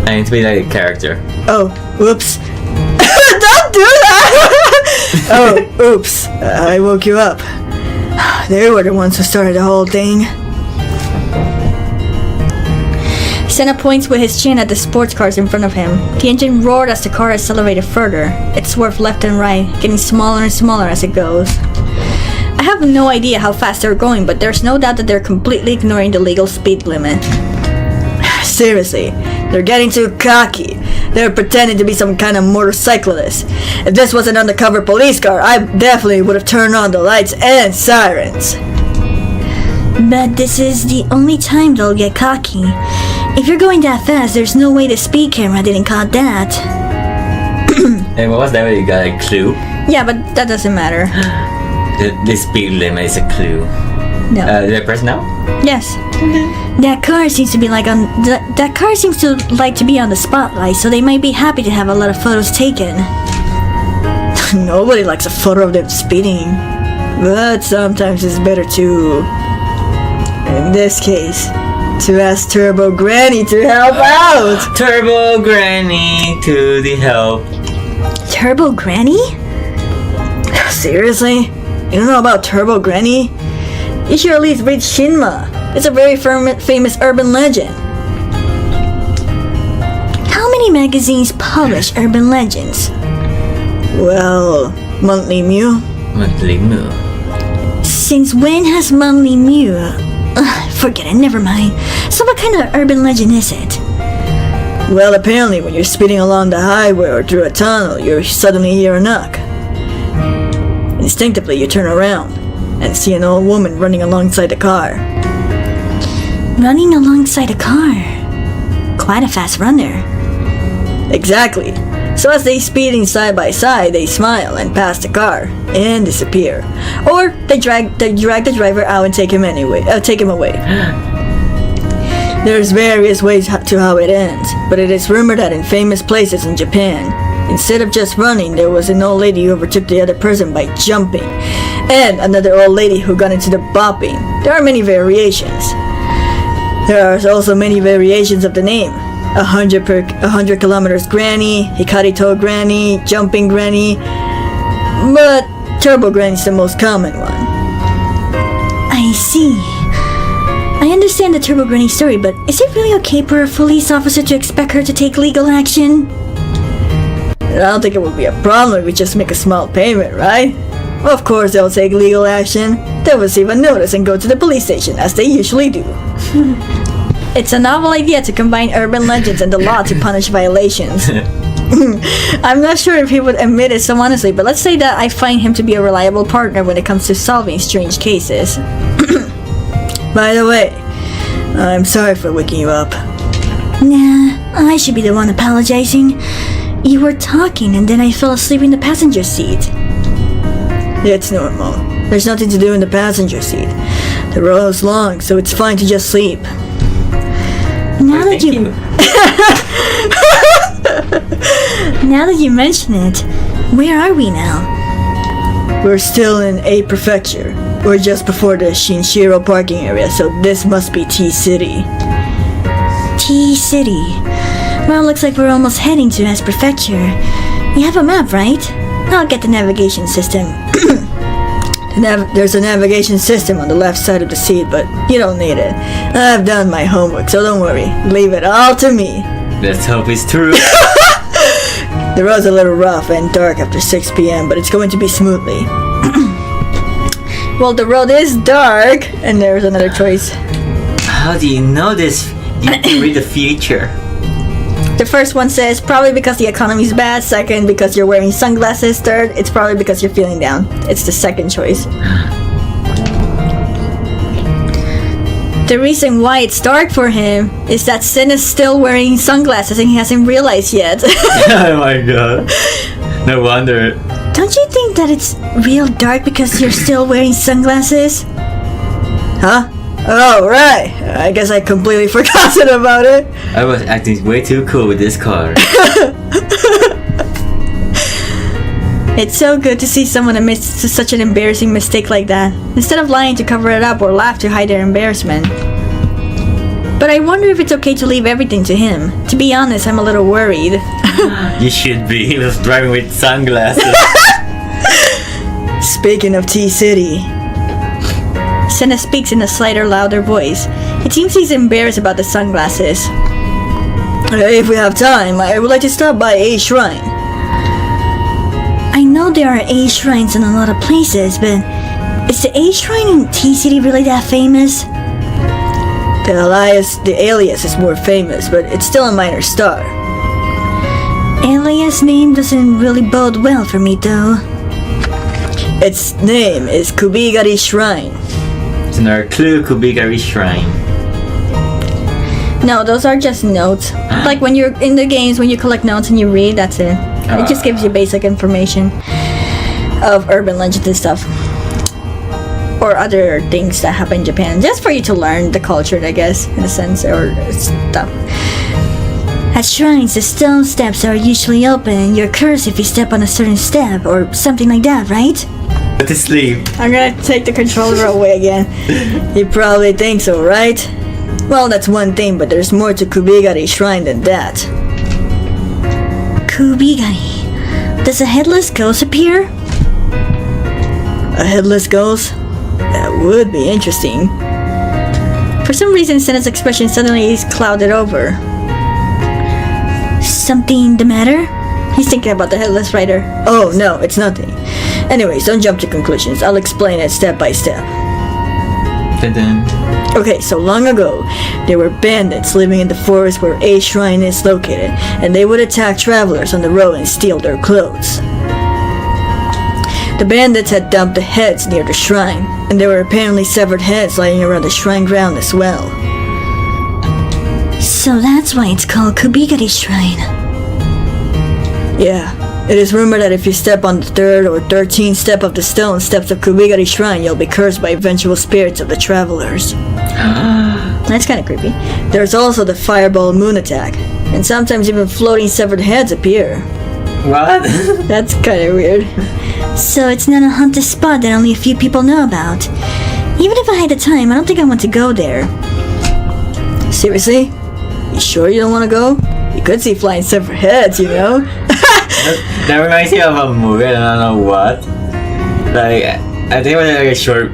I need to be like a character. Oh, whoops. Don't do that! Oh, oops. I woke you up. They were the ones who started the whole thing. Sena points with his chin at the sports cars in front of him. The engine roared as the car accelerated further. It swerved left and right, getting smaller and smaller as it goes. I have no idea how fast they're going, but there's no doubt that they're completely ignoring the legal speed limit. Seriously, they're getting too cocky. They're pretending to be some kind of motorcyclist. If this was an undercover police car, I definitely would have turned on the lights and sirens. But this is the only time they'll get cocky. If you're going that fast, there's no way the speed camera didn't caught that. And what was that? You got a clue? Yeah, but that doesn't matter. The speed limit is a clue. No. Did I press now? Yes. That car seems to be like on that car seems to like to be on the spotlight, so they might be happy to have a lot of photos taken. Nobody likes a photo of them speeding. But sometimes it's better to, in this case, to ask Turbo Granny to help out. Turbo Granny to the help. Turbo Granny? Seriously? You don't know about Turbo Granny? You should at least read Shinma. It's a very famous urban legend. How many magazines publish urban legends? Well, Monthly Mew. Monthly Moo. Since when has Monthly Mew? Forget it, never mind. So what kind of urban legend is it? Well, apparently when you're speeding along the highway or through a tunnel, you suddenly hear a knock. Instinctively, you turn around and see an old woman running alongside the car. Running alongside a car? Quite a fast runner. Exactly. So as they speeding side by side, they smile and pass the car and disappear. Or they drag the driver out and take him away. There's various ways to how it ends, but it is rumored that in famous places in Japan, instead of just running, there was an old lady who overtook the other person by jumping, and another old lady who got into the bopping. There are many variations. There are also many variations of the name. 100 kilometers granny, Hikarito granny, jumping granny, but Turbo Granny is the most common one. I see. I understand the Turbo Granny story, but is it really okay for a police officer to expect her to take legal action? I don't think it would be a problem if we just make a small payment, right? Of course they'll take legal action. They'll receive a notice and go to the police station, as they usually do. It's a novel idea to combine urban legends and the law to punish violations. I'm not sure if he would admit it so honestly, but let's say that I find him to be a reliable partner when it comes to solving strange cases. By the way, I'm sorry for waking you up. Nah, I should be the one apologizing. You were talking and then I fell asleep in the passenger seat. It's normal. There's nothing to do in the passenger seat. The road is long, so it's fine to just sleep. Now that Thank you. Now that you mention it, Where are we now? We're still in A Prefecture. We're just before the Shinshiro parking area, so this must be T-City. T-City. Well, looks like we're almost heading to S Prefecture. You have a map, right? I'll get the navigation system. There's a navigation system on the left side of the seat, but you don't need it. I've done my homework, so don't worry. Leave it all to me. Let's hope it's true. The road's a little rough and dark after 6 p.m., but it's going to be smoothly. Well, the road is dark, and there's another choice. How do you know this? You can read the future. The first one says, probably because the economy's bad. Second, because you're wearing sunglasses. Third, it's probably because you're feeling down. It's the second choice. The reason why it's dark for him is that Sin is still wearing sunglasses and he hasn't realized yet. Oh my god. No wonder. Don't you think that it's real dark because you're still wearing sunglasses? Huh? Oh, right. I guess I completely forgotten about it. I was acting way too cool with this car. It's so good to see someone admit to such an embarrassing mistake like that, instead of lying to cover it up or laugh to hide their embarrassment. But I wonder if it's okay to leave everything to him. To be honest, I'm a little worried. You should be. He was driving with sunglasses. Speaking of T-City, Sena speaks in a slighter, louder voice. It seems he's embarrassed about the sunglasses. If we have time, I would like to stop by a shrine. I know there are A shrines in a lot of places, but is the A shrine in T-City really that famous? The alias is more famous, but it's still a minor star. Alias name doesn't really bode well for me, though. Its name is Kubigari Shrine. It's another clue, Kubigari Shrine. No, those are just notes. Like when you're in the games, when you collect notes and you read, that's it. It just gives you basic information of urban legends and stuff. Or other things that happen in Japan. Just for you to learn the culture, I guess, in a sense, or stuff. At shrines, the stone steps are usually open and you're cursed if you step on a certain step, or something like that, right? Go to sleep. I'm gonna take the controller away again. You probably think so, right? Well, that's one thing, but there's more to Kubigari Shrine than that. Kubigari. Does a headless ghost appear? A headless ghost? That would be interesting. For some reason, Sena's expression suddenly is clouded over. Something the matter? He's thinking about the headless rider. Oh, no, it's nothing. Anyways, don't jump to conclusions. I'll explain it step by step. Dun-dun. Okay, so long ago, there were bandits living in the forest where a shrine is located, and they would attack travelers on the road and steal their clothes. The bandits had dumped the heads near the shrine, and there were apparently severed heads lying around the shrine ground as well. So that's why it's called Kubigari Shrine. Yeah, it is rumored that if you step on the 3rd or 13th step of the stone steps of Kubigari Shrine, you'll be cursed by vengeful spirits of the travelers. That's kind of creepy. There's also the fireball moon attack, and sometimes even floating severed heads appear. What? That's kind of weird. So it's not a haunted spot that only a few people know about. Even if I had the time, I don't think I want to go there. Seriously? You sure you don't want to go? You could see flying severed heads, you know? That reminds me of a movie, I don't know what. Like, I think it was like a short,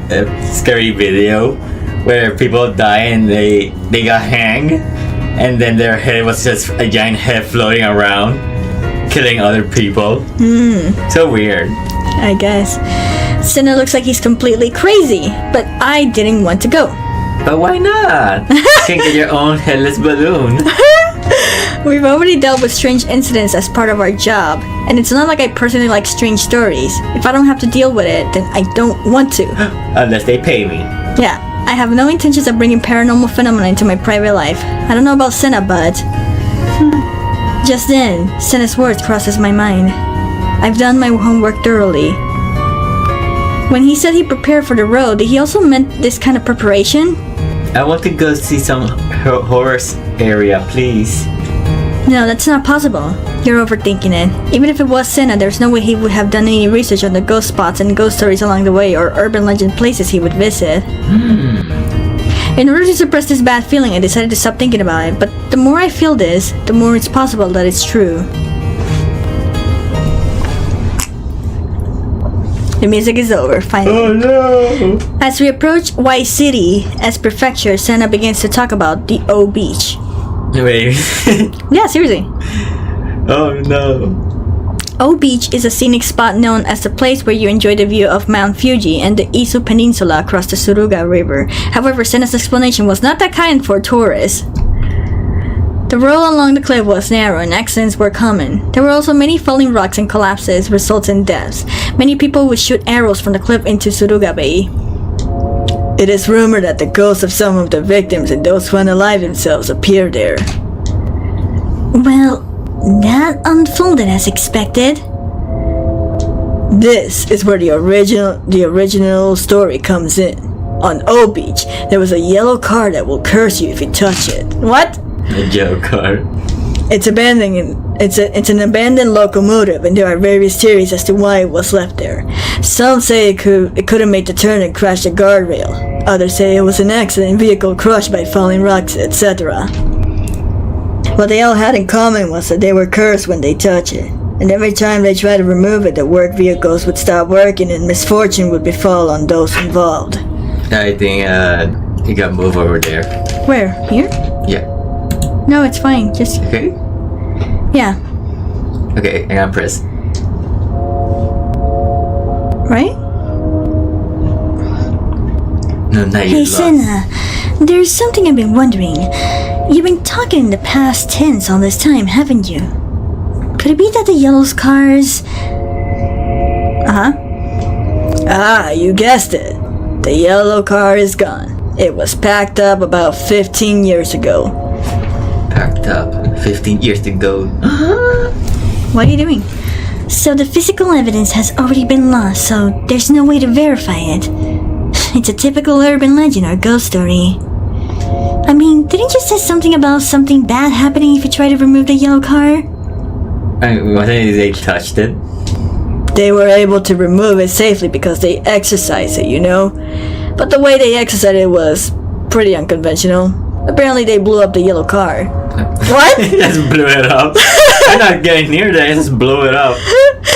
scary video where people die and they got hanged, and then their head was just a giant head floating around, killing other people. So weird. I guess. Sena looks like he's completely crazy, but I didn't want to go. But why not? You can get your own headless balloon. We've already dealt with strange incidents as part of our job, and it's not like I personally like strange stories. If I don't have to deal with it, then I don't want to. Unless they pay me. Yeah, I have no intentions of bringing paranormal phenomena into my private life. I don't know about Sena, but... Just then, Sena's words crosses my mind. I've done my homework thoroughly. When he said he prepared for the road, did he also meant this kind of preparation? I want to go see some horror area, please. No, that's not possible. You're overthinking it. Even if it was Sena, there's no way he would have done any research on the ghost spots and ghost stories along the way or urban legend places he would visit. In order to suppress this bad feeling, I decided to stop thinking about it, but the more I feel this, the more it's possible that it's true. The music is over, finally. Oh no! As we approach Y City as prefecture, Sena begins to talk about the O Beach. Wait. Yeah, seriously. Oh no. O Beach is a scenic spot known as the place where you enjoy the view of Mount Fuji and the Izu Peninsula across the Suruga River. However, Sena's explanation was not that kind for tourists. The road along the cliff was narrow and accidents were common. There were also many falling rocks and collapses resulting in deaths. Many people would shoot arrows from the cliff into Suruga Bay. It is rumored that the ghosts of some of the victims and those who unalive themselves appear there. Well, that unfolded as expected. This is where the original story comes in. On O Beach, there was a yellow car that will curse you if you touch it. What? A yellow car. It's an abandoned locomotive, and there are various theories as to why it was left there. Some say it couldn't make the turn and crashed a guardrail. Others say it was an accident vehicle crushed by falling rocks, etc. What they all had in common was that they were cursed when they touched it, and every time they tried to remove it, the work vehicles would stop working and misfortune would befall on those involved. I think he got moved over there. Where? Here? Yeah. No, it's fine. Just Okay. yeah. Okay, I gotta press. Right? No, now you Hey, lost. Sena, there's something I've been wondering. You've been talking in the past tense all this time, haven't you? Could it be that the yellow cars... Ah, you guessed it. The yellow car is gone. It was packed up about 15 years ago. Packed up 15 years ago. What are you doing? So the physical evidence has already been lost, so there's no way to verify it. It's a typical urban legend or ghost story. I mean, didn't you say something about something bad happening if you try to remove the yellow car? Wasn't they touched it? They were able to remove it safely because they exercised it, you know? But the way they exercised it was pretty unconventional. Apparently they blew up the yellow car. What? Just blew it up. I'm not getting near that, just blew it up.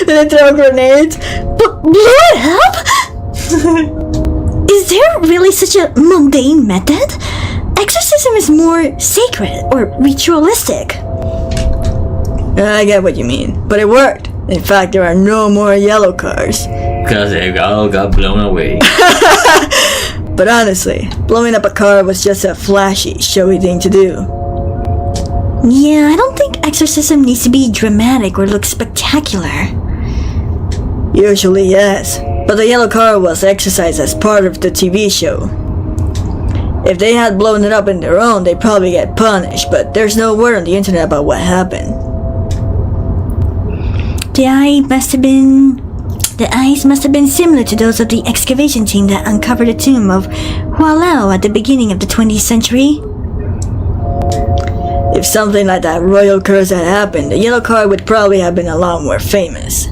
Did they throw grenades? Blew it up? Is there really such a mundane method? Exorcism is more sacred or ritualistic. I get what you mean, but it worked. In fact, there are no more yellow cars. Because they all got blown away. But honestly, blowing up a car was just a flashy, showy thing to do. Yeah, I don't think exorcism needs to be dramatic or look spectacular. Usually, yes. But the yellow car was exercised as part of the TV show. If they had blown it up on their own, they'd probably get punished, but there's no word on the internet about what happened. The eyes must have been similar to those of the excavation team that uncovered the tomb of Hualao at the beginning of the 20th century. If something like that royal curse had happened, the yellow car would probably have been a lot more famous.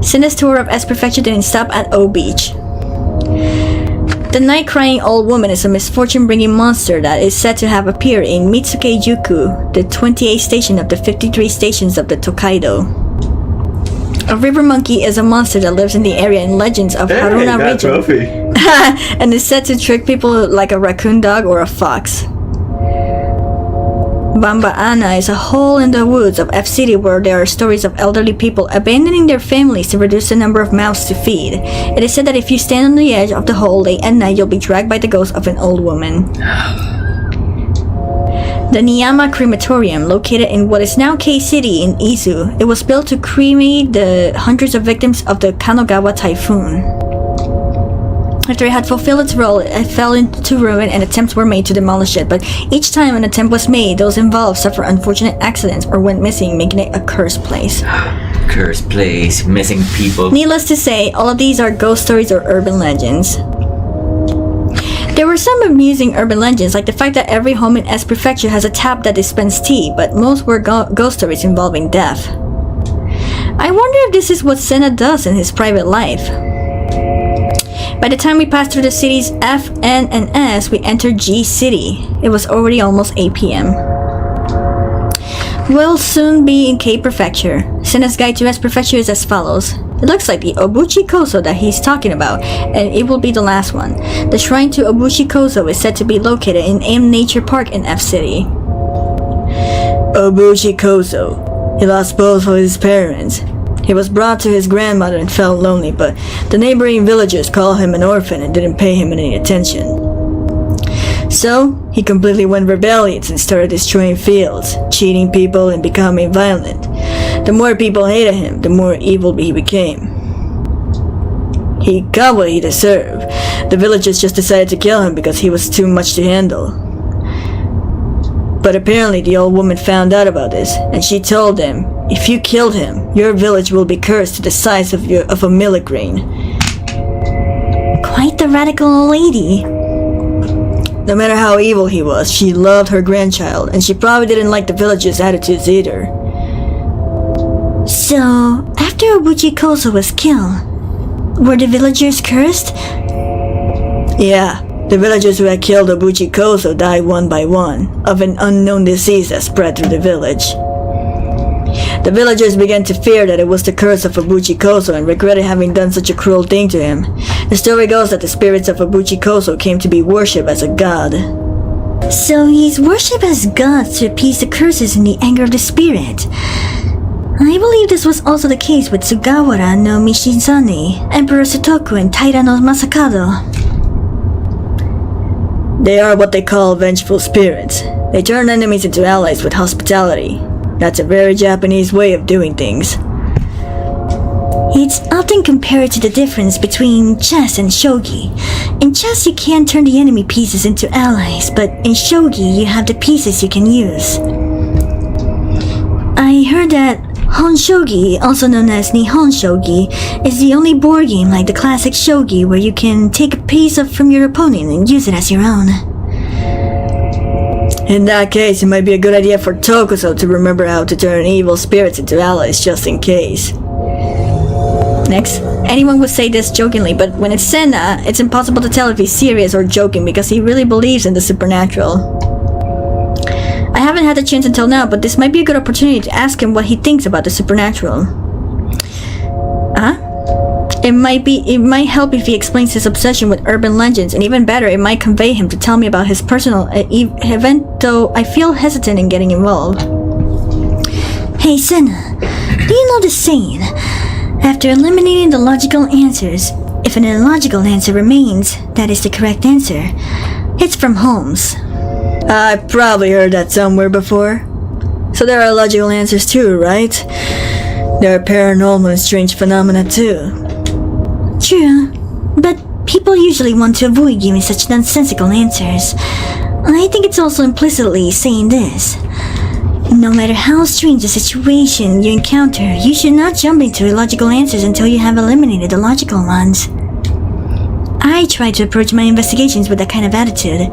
Sena's tour of S Prefecture didn't stop at O Beach. The night-crying old woman is a misfortune-bringing monster that is said to have appeared in Mitsuke-juku, the 28th station of the 53 stations of the Tokaido. A river monkey is a monster that lives in the area in legends of Haruna region and is said to trick people like a raccoon dog or a fox. Bamba Ana is a hole in the woods of F City where there are stories of elderly people abandoning their families to reduce the number of mouths to feed. It is said that if you stand on the edge of the hole late at night, you'll be dragged by the ghost of an old woman. The Niyama Crematorium, located in what is now K City in Izu, it was built to cremate the hundreds of victims of the Kanagawa typhoon. After it had fulfilled its role, it fell into ruin and attempts were made to demolish it, but each time an attempt was made, those involved suffered unfortunate accidents or went missing, making it a cursed place. Cursed place, missing people. Needless to say, all of these are ghost stories or urban legends. There were some amusing urban legends, like the fact that every home in S Prefecture has a tap that dispensed tea, but most were ghost stories involving death. I wonder if this is what Sena does in his private life. By the time we passed through the cities F, N, and S, we entered G City. It was already almost 8 p.m. We'll soon be in K Prefecture. Sena's guide to S Prefecture is as follows. It looks like the Obuchi-koso that he's talking about, and it will be the last one. The shrine to Obuchi-koso is said to be located in M Nature Park in F City. Obuchi-koso. He lost both of his parents. He was brought to his grandmother and felt lonely, but the neighboring villagers called him an orphan and didn't pay him any attention. So, he completely went rebellious and started destroying fields, cheating people, and becoming violent. The more people hated him, the more evil he became. He got what he deserved. The villagers just decided to kill him because he was too much to handle. But apparently the old woman found out about this, and she told them, if you killed him, your village will be cursed to the size of a millet grain. Quite the radical old lady. No matter how evil he was, she loved her grandchild, and she probably didn't like the villagers' attitudes either. So, after Obuchi-koso was killed, were the villagers cursed? Yeah, the villagers who had killed Obuchi-koso died one by one, of an unknown disease that spread through the village. The villagers began to fear that it was the curse of Obuchi-koso and regretted having done such a cruel thing to him. The story goes that the spirits of Obuchi-koso came to be worshipped as a god. So he's worshipped as gods to appease the curses and the anger of the spirit. I believe this was also the case with Sugawara no Mishizane, Emperor Sutoku, and Taira no Masakado. They are what they call vengeful spirits. They turn enemies into allies with hospitality. That's a very Japanese way of doing things. It's often compared to the difference between chess and shogi. In chess you can turn the enemy pieces into allies, but in shogi you have the pieces you can use. I heard that Hon Shogi, also known as Nihon Shogi, is the only board game like the classic shogi where you can take a piece from your opponent and use it as your own. In that case, it might be a good idea for TOKUSOU to remember how to turn evil spirits into allies just in case. Next. Anyone would say this jokingly, but when it's Sena, it's impossible to tell if he's serious or joking because he really believes in the supernatural. I haven't had the chance until now, but this might be a good opportunity to ask him what he thinks about the supernatural. It might help if he explains his obsession with urban legends, and even better, it might convey him to tell me about his personal event, though I feel hesitant in getting involved. Hey Sena, do you know the saying? After eliminating the logical answers, if an illogical answer remains, that is the correct answer. It's from Holmes. I've probably heard that somewhere before. So there are logical answers too, right? There are paranormal and strange phenomena too. True, but people usually want to avoid giving such nonsensical answers. I think it's also implicitly saying this. No matter how strange a situation you encounter, you should not jump into illogical answers until you have eliminated the logical ones. I try to approach my investigations with that kind of attitude.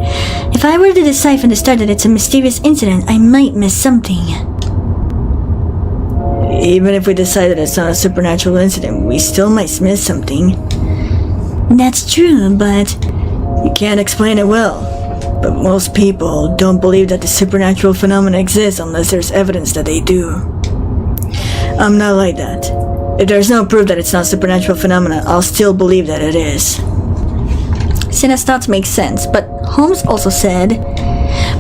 If I were to decide from the start that it's a mysterious incident, I might miss something. Even if we decide that it's not a supernatural incident, we still might miss something. That's true, but... You can't explain it well. But most people don't believe that the supernatural phenomena exist unless there's evidence that they do. I'm not like that. If there's no proof that it's not supernatural phenomena, I'll still believe that it is. Sena's thoughts make sense, but Holmes also said,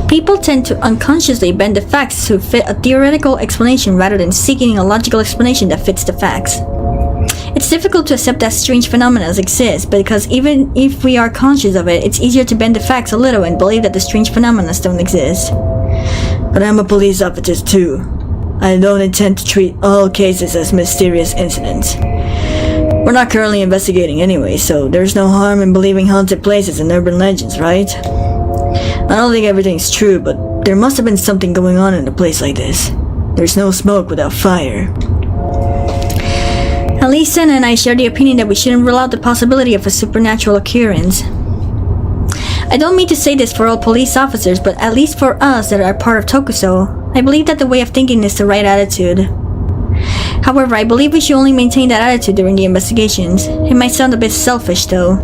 people tend to unconsciously bend the facts to fit a theoretical explanation rather than seeking a logical explanation that fits the facts. It's difficult to accept that strange phenomena exist, because even if we are conscious of it, it's easier to bend the facts a little and believe that the strange phenomena don't exist. But I'm a police officer too. I don't intend to treat all cases as mysterious incidents. We're not currently investigating anyway, so there's no harm in believing haunted places and urban legends, right? I don't think everything's true, but there must have been something going on in a place like this. There's no smoke without fire. At least Sena and I share the opinion that we shouldn't rule out the possibility of a supernatural occurrence. I don't mean to say this for all police officers, but at least for us that are part of TOKUSOU, I believe that the way of thinking is the right attitude. However, I believe we should only maintain that attitude during the investigations. It might sound a bit selfish though.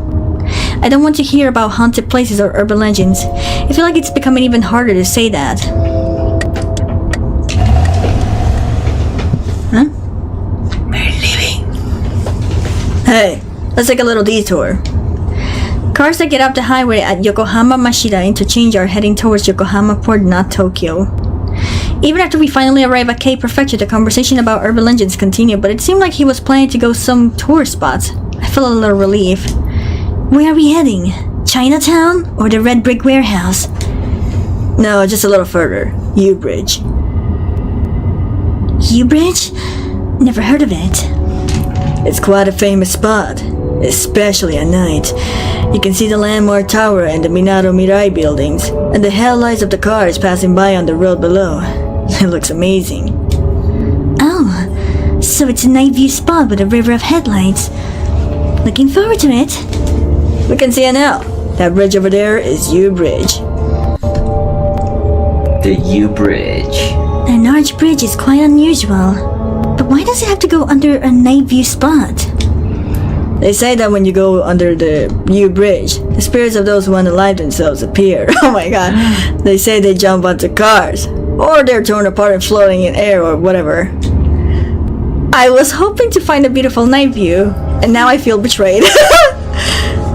I don't want to hear about haunted places or urban legends. I feel like it's becoming even harder to say that. Huh? We're leaving. Hey, let's take a little detour. Cars that get off the highway at Yokohama Mashida Interchange are heading towards Yokohama Port, not Tokyo. Even after we finally arrive at K Prefecture, the conversation about urban legends continued, but it seemed like he was planning to go some tourist spots. I felt a little relief. Where are we heading? Chinatown or the Red Brick Warehouse? No, just a little further. U-Bridge. U-Bridge? Never heard of it. It's quite a famous spot, especially at night. You can see the landmark tower and the Minato Mirai buildings, and the headlights of the cars passing by on the road below. It looks amazing. Oh, so it's a night view spot with a river of headlights. Looking forward to it. We can see it now. That bridge over there is U-Bridge. The U-Bridge. An arch bridge is quite unusual. But why does it have to go under a night view spot? They say that when you go under the U-Bridge, the spirits of those who unalive themselves appear. Oh my god. They say they jump onto cars, or they're torn apart and floating in air or whatever. I was hoping to find a beautiful night view, and now I feel betrayed.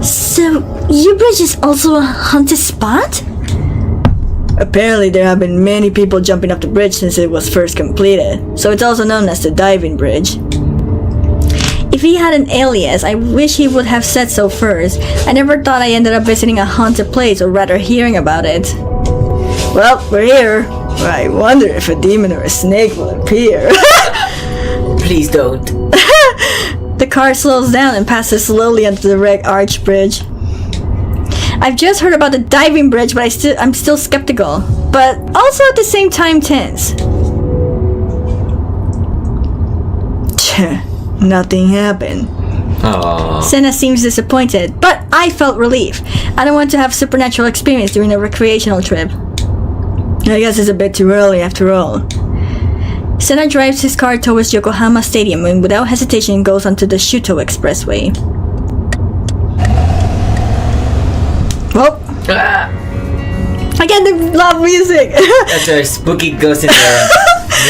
So, U-Bridge is also a haunted spot? Apparently there have been many people jumping off the bridge since it was first completed, so it's also known as the diving bridge. If he had an alias, I wish he would have said so first. I never thought I ended up visiting a haunted place, or rather hearing about it. Well, we're here. I wonder if a demon or a snake will appear. Please don't. The car slows down and passes slowly onto the red arch bridge. I've just heard about the diving bridge, but I'm still skeptical, but also at the same time tense. Nothing happened. Aww. Sena seems disappointed, but I felt relief. I don't want to have supernatural experience during a recreational trip. I guess it's a bit too early after all. Sena drives his car towards Yokohama Stadium and without hesitation goes onto the Shuto Expressway. Well, again, the loud music. That's our spooky ghost in the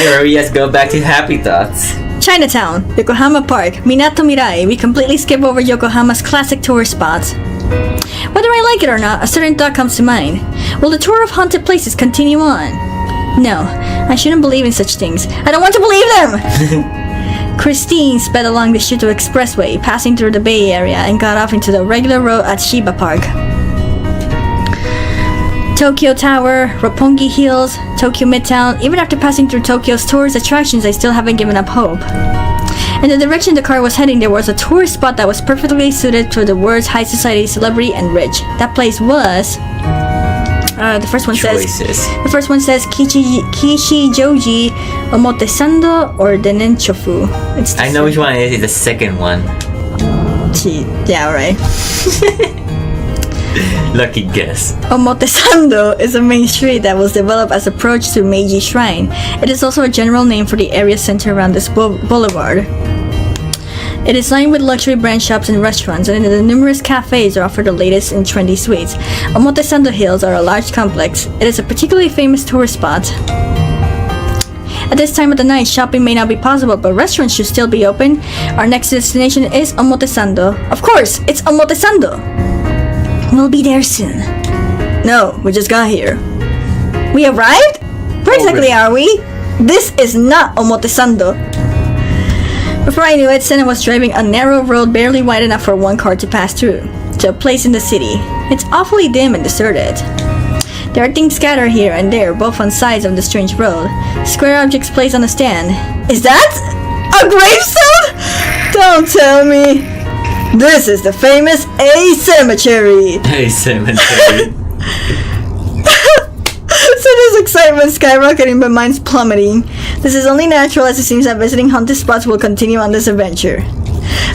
mirror. Yes, go back to happy thoughts. Chinatown, Yokohama Park, Minato Mirai. We completely skip over Yokohama's classic tourist spots. Whether I like it or not, a certain thought comes to mind. Will the tour of haunted places continue on? No, I shouldn't believe in such things. I don't want to believe them! Christine sped along the Shuto Expressway, passing through the Bay Area, and got off into the regular road at Shiba Park. Tokyo Tower, Roppongi Hills, Tokyo Midtown. Even after passing through Tokyo's tourist attractions, I still haven't given up hope. In the direction the car was heading, there was a tourist spot that was perfectly suited to the words high society, celebrity, and rich. That place was... the first one says Kishijoji, Omotesando, or Denenchofu. I know which one it is. It's the second one. Yeah, right. Lucky guess. Omotesando is a main street that was developed as an approach to Meiji Shrine. It is also a general name for the area centered around this boulevard. It is lined with luxury brand shops and restaurants, and the numerous cafes that offer the latest and trendy sweets. Omotesando Hills are a large complex. It is a particularly famous tourist spot. At this time of the night, shopping may not be possible, but restaurants should still be open. Our next destination is Omotesando. Of course, it's Omotesando! We'll be there soon. No, we just got here. We arrived? Where exactly are we? This is not Omotesando. Before I knew it, Sena was driving a narrow road barely wide enough for one car to pass through, to a place in the city. It's awfully dim and deserted. There are things scattered here and there, both on sides of the strange road. Square objects placed on a stand. Is that a gravestone? Don't tell me. This is the famous A Cemetery. A cemetery. Sena's excitement skyrocketing, but mine's plummeting. This is only natural, as it seems that visiting haunted spots will continue on this adventure.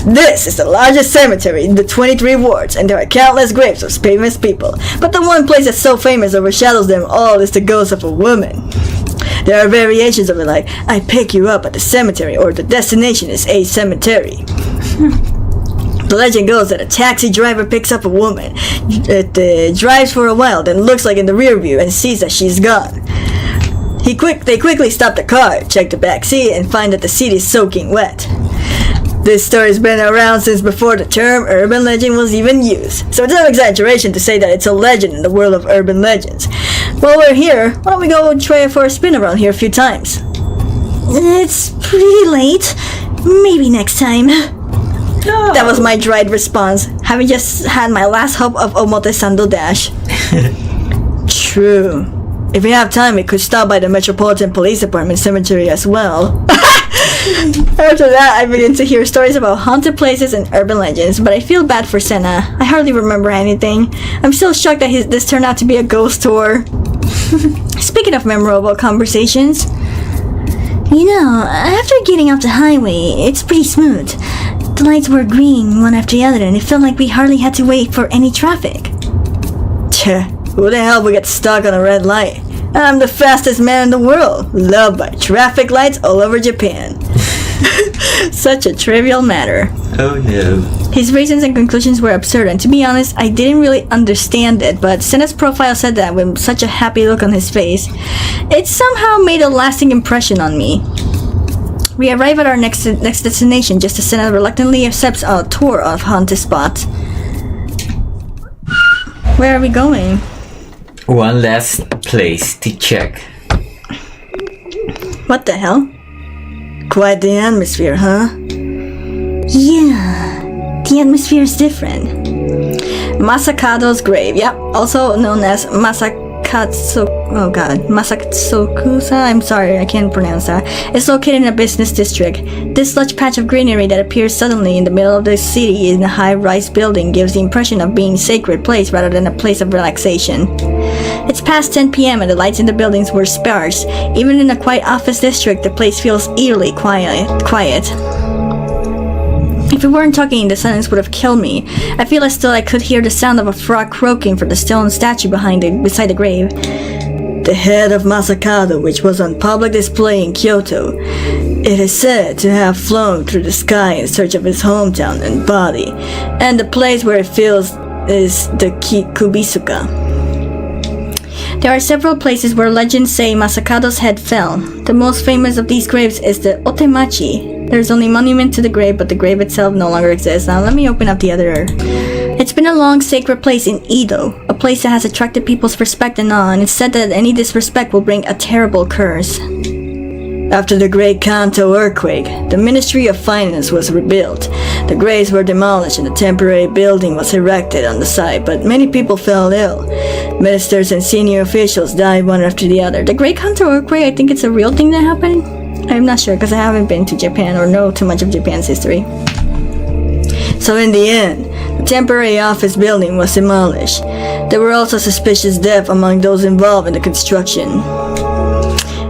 This is the largest cemetery in the 23 wards, and there are countless graves of famous people. But the one place that's so famous overshadows them all is the ghost of a woman. There are variations of it like, I pick you up at the cemetery, or the destination is a cemetery. The legend goes that a taxi driver picks up a woman. It drives for a while, then looks like in the rear view and sees that she's gone. They quickly stop the car, check the back seat, and find that the seat is soaking wet. This story's been around since before the term urban legend was even used, so it's no exaggeration to say that it's a legend in the world of urban legends. While we're here, why don't we go try it for a spin around here a few times? It's pretty late. Maybe next time. No. That was my dried response, having just had my last hope of Omotesando Dash. True. If we have time, we could stop by the Metropolitan Police Department cemetery as well. After that, I begin to hear stories about haunted places and urban legends, but I feel bad for Sena. I hardly remember anything. I'm still shocked that this turned out to be a ghost tour. Speaking of memorable conversations, You know, after getting off the highway, it's pretty smooth. The lights were green one after the other, and it felt like we hardly had to wait for any traffic. Who the hell would get stuck on a red light? I'm the fastest man in the world, loved by traffic lights all over Japan. Such a trivial matter. Oh no. His reasons and conclusions were absurd, and to be honest, I didn't really understand it, but Sena's profile said that with such a happy look on his face. It somehow made a lasting impression on me. We arrive at our next destination just as Sena reluctantly accepts a tour of haunted spots. Where are we going? One last place to check. What the hell? Quite the atmosphere, huh? Yeah, the atmosphere is different. MASAKADO'S grave, yep, also known as Masakusa, I'm sorry, I can't pronounce that. It's located in a business district. This lush patch of greenery that appears suddenly in the middle of the city in a high-rise building gives the impression of being a sacred place rather than a place of relaxation. It's past 10 p.m. and the lights in the buildings were sparse. Even in a quiet office district, the place feels eerily quiet. If we weren't talking, the silence would have killed me. I feel as though I could hear the sound of a frog croaking from the stone statue beside the grave. The head of Masakado, which was on public display in Kyoto, it is said to have flown through the sky in search of his hometown and body, and the place where it feels is the Kubisuka. There are several places where legends say Masakado's head fell. The most famous of these graves is the Otemachi. There's only monument to the grave, but the grave itself no longer exists. Now let me open up the other. It's been a long sacred place in Edo, a place that has attracted people's respect and awe, and it's said that any disrespect will bring a terrible curse. After the Great Kanto earthquake, the Ministry of Finance was rebuilt. The graves were demolished and a temporary building was erected on the site, but many people fell ill. Ministers and senior officials died one after the other. The Great Kanto earthquake, I think it's a real thing that happened? I'm not sure because I haven't been to Japan or know too much of Japan's history. So in the end, the temporary office building was demolished. There were also suspicious deaths among those involved in the construction.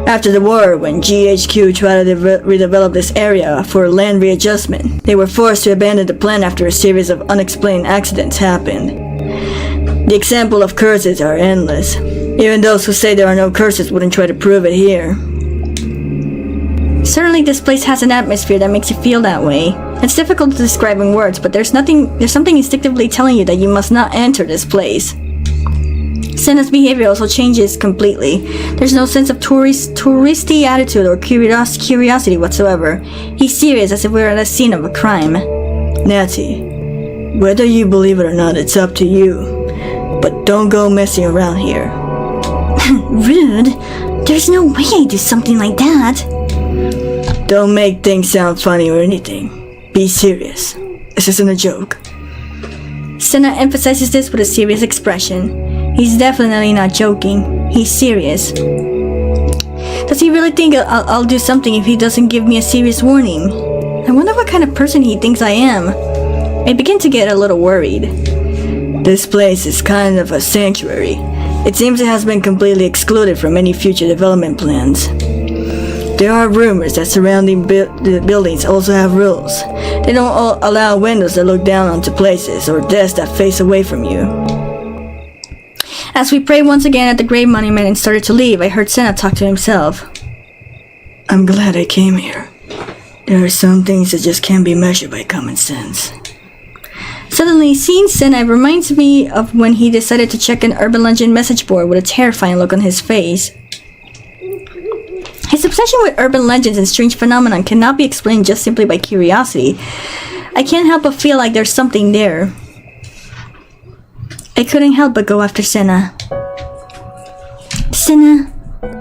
After the war, when GHQ tried to redevelop this area for land readjustment, they were forced to abandon the plan after a series of unexplained accidents happened. The examples of curses are endless. Even those who say there are no curses wouldn't try to prove it here. Certainly this place has an atmosphere that makes you feel that way. It's difficult to describe in words, but there's something instinctively telling you that you must not enter this place. Sena's behavior also changes completely. There's no sense of touristy attitude or curiosity whatsoever. He's serious as if we were at a scene of a crime. Natty, whether you believe it or not, it's up to you. But don't go messing around here. Rude. There's no way I'd do something like that. Don't make things sound funny or anything. Be serious. This isn't a joke. Sena emphasizes this with a serious expression. He's definitely not joking. He's serious. Does he really think I'll do something if he doesn't give me a serious warning? I wonder what kind of person he thinks I am. I begin to get a little worried. This place is kind of a sanctuary. It seems it has been completely excluded from any future development plans. There are rumors that surrounding the buildings also have rules. They don't allow windows that look down onto places or desks that face away from you. As we prayed once again at the grave monument and started to leave, I heard Sena talk to himself. I'm glad I came here. There are some things that just can't be measured by common sense. Suddenly, seeing Sena reminds me of when he decided to check an urban legend message board with a terrifying look on his face. His obsession with urban legends and strange phenomena cannot be explained just simply by curiosity. I can't help but feel like there's something there. I couldn't help but go after Sena. Sena,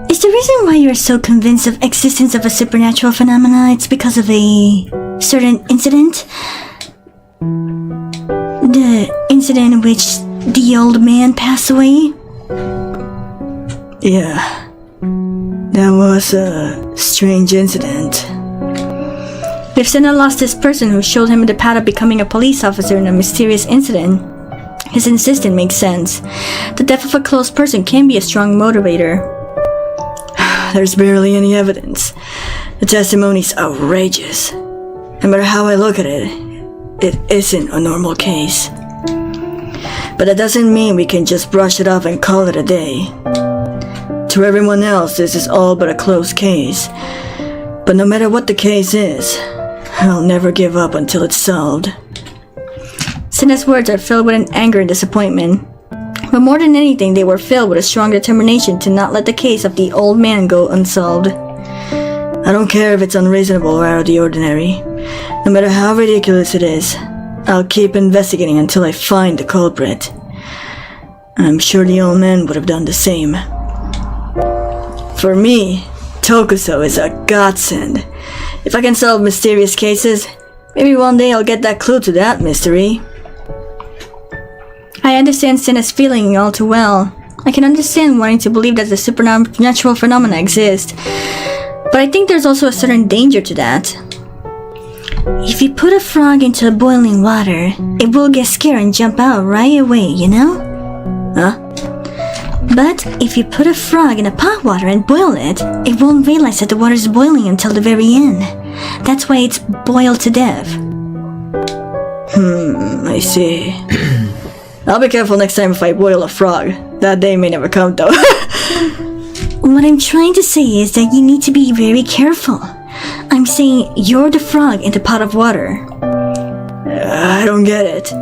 is the reason why you're so convinced of existence of a supernatural phenomena it's because of a certain incident? The incident in which the old man passed away? Yeah. That was a strange incident. If Sena lost this person who showed him the path of becoming a police officer in a mysterious incident, his insistence makes sense. The death of a close person can be a strong motivator. There's barely any evidence. The testimony's outrageous. No matter how I look at it, it isn't a normal case. But that doesn't mean we can just brush it off and call it a day. To everyone else, this is all but a closed case. But no matter what the case is, I'll never give up until it's solved. Sena's words are filled with an anger and disappointment. But more than anything, they were filled with a strong determination to not let the case of the old man go unsolved. I don't care if it's unreasonable or out of the ordinary. No matter how ridiculous it is, I'll keep investigating until I find the culprit. I'm sure the old man would have done the same. For me, TOKUSOU is a godsend. If I can solve mysterious cases, maybe one day I'll get that clue to that mystery. I understand Sena's feeling all too well. I can understand wanting to believe that the supernatural phenomena exist. But I think there's also a certain danger to that. If you put a frog into boiling water, it will get scared and jump out right away, you know? Huh? But if you put a frog in a pot water and boil it, it won't realize that the water is boiling until the very end. That's why it's boiled to death. I see. I'll be careful next time if I boil a frog. That day may never come though. What I'm trying to say is that you need to be very careful. I'm saying you're the frog in the pot of water. I don't get it.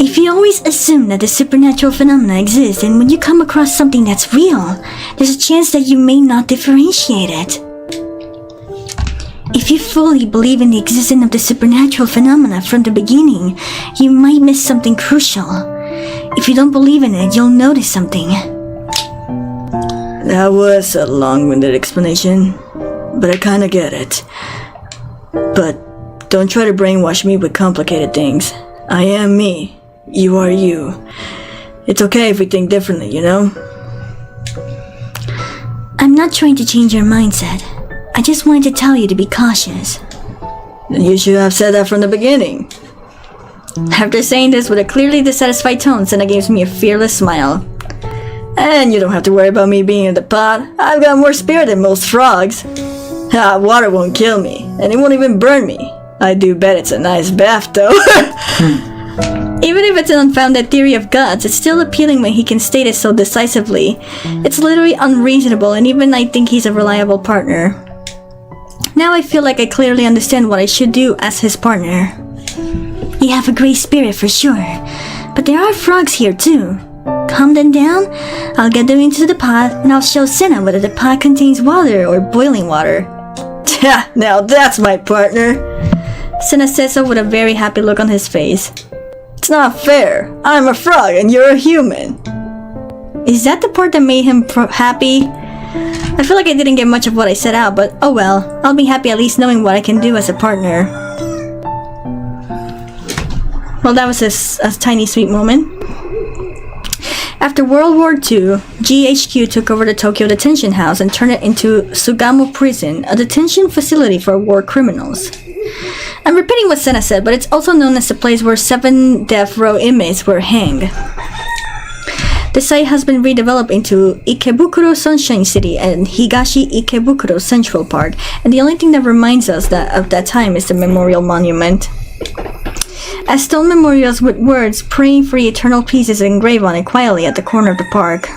If you always assume that the supernatural phenomena exist, and when you come across something that's real, there's a chance that you may not differentiate it. If you fully believe in the existence of the supernatural phenomena from the beginning, you might miss something crucial. If you don't believe in it, you'll notice something. That was a long-winded explanation, but I kinda get it. But don't try to brainwash me with complicated things. I am me. You are you. It's okay if we think differently, you know? I'm not trying to change your mindset. I just wanted to tell you to be cautious. Then you should have said that from the beginning. After saying this with a clearly dissatisfied tone, Sena gives me a fearless smile. And you don't have to worry about me being in the pot. I've got more spirit than most frogs. Water won't kill me, and it won't even burn me. I do bet it's a nice bath though. Even if it's an unfounded theory of gods, it's still appealing when he can state it so decisively. It's literally unreasonable, and even I think he's a reliable partner. Now I feel like I clearly understand what I should do as his partner. You have a great spirit for sure, but there are frogs here too. Calm them down, I'll get them into the pot, and I'll show Sena whether the pot contains water or boiling water. Now that's my partner. Sena says so with a very happy look on his face. It's not fair. I'm a frog and you're a human. Is that the part that made him happy? I feel like I didn't get much of what I set out, but oh well. I'll be happy at least knowing what I can do as a partner. Well, that was a tiny sweet moment. After World War II, GHQ took over the Tokyo detention house and turned it into Sugamo Prison, a detention facility for war criminals. I'm repeating what Sena said, but it's also known as the place where 7 death row inmates were hanged. The site has been redeveloped into Ikebukuro Sunshine City and Higashi Ikebukuro Central Park, and the only thing that reminds us that of that time is the memorial monument. A stone memorials with words praying for eternal peace is engraved on it quietly at the corner of the park.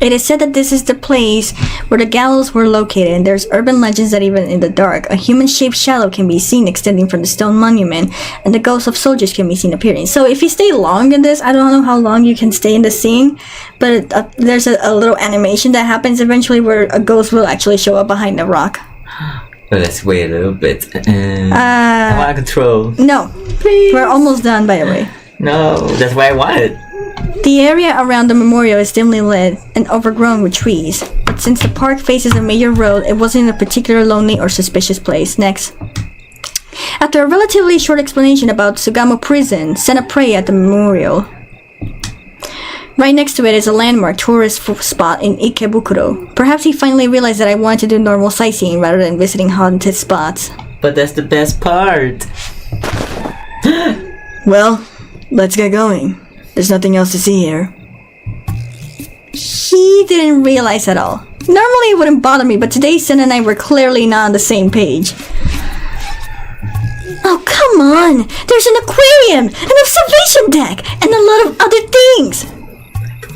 It is said that this is the place where the gallows were located, and there's urban legends that even in the dark, a human-shaped shadow can be seen extending from the stone monument, and the ghosts of soldiers can be seen appearing. So if you stay long in this, I don't know how long you can stay in the scene, but there's a little animation that happens eventually where a ghost will actually show up behind the rock. But let's wait a little bit. I want control. No. Please. We're almost done, by the way. No, that's what I wanted. The area around the memorial is dimly lit and overgrown with trees, but since the park faces a major road, it wasn't a particularly lonely or suspicious place. Next. After a relatively short explanation about Sugamo Prison, SENA prayed at the memorial. Right next to it is a landmark tourist spot in Ikebukuro. Perhaps he finally realized that I wanted to do normal sightseeing rather than visiting haunted spots. But that's the best part. Well, let's get going. There's nothing else to see here. He didn't realize at all. Normally it wouldn't bother me, but today Sen and I were clearly not on the same page. Oh, come on! There's an aquarium, an observation deck, and a lot of other things!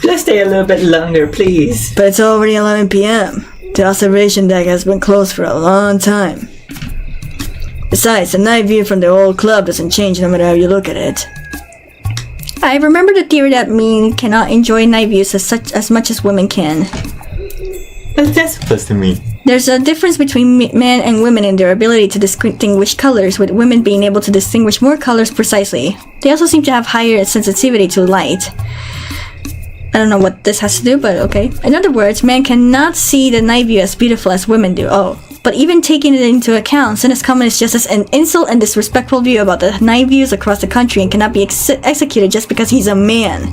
Let's stay a little bit longer, please. But it's already 11 p.m. The observation deck has been closed for a long time. Besides, the night view from the old club doesn't change no matter how you look at it. I remember the theory that men cannot enjoy night views as much as women can. What's that supposed to mean? There's a difference between men and women in their ability to distinguish colors, with women being able to distinguish more colors precisely. They also seem to have higher sensitivity to light. I don't know what this has to do, but okay. In other words, men cannot see the night view as beautiful as women do. Oh. But even taking it into account, Sena's comment is just as an insult and disrespectful view about the night views across the country and cannot be executed just because he's a man.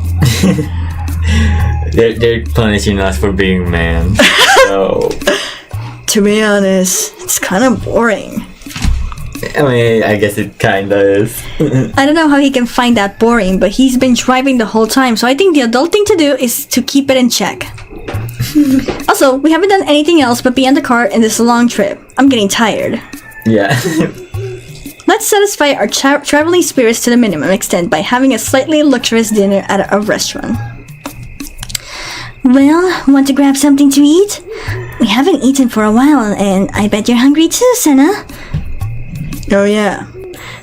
They're punishing us for being men. So, to be honest, it's kind of boring. I mean, I guess it kinda is. I don't know how he can find that boring, but he's been driving the whole time, so I think the adult thing to do is to keep it in check. Also, we haven't done anything else but be on the car in this long trip. I'm getting tired. Yeah. Let's satisfy our traveling spirits to the minimum extent by having a slightly luxurious dinner at a restaurant. Well, want to grab something to eat? We haven't eaten for a while, and I bet you're hungry too, Sena. Oh yeah,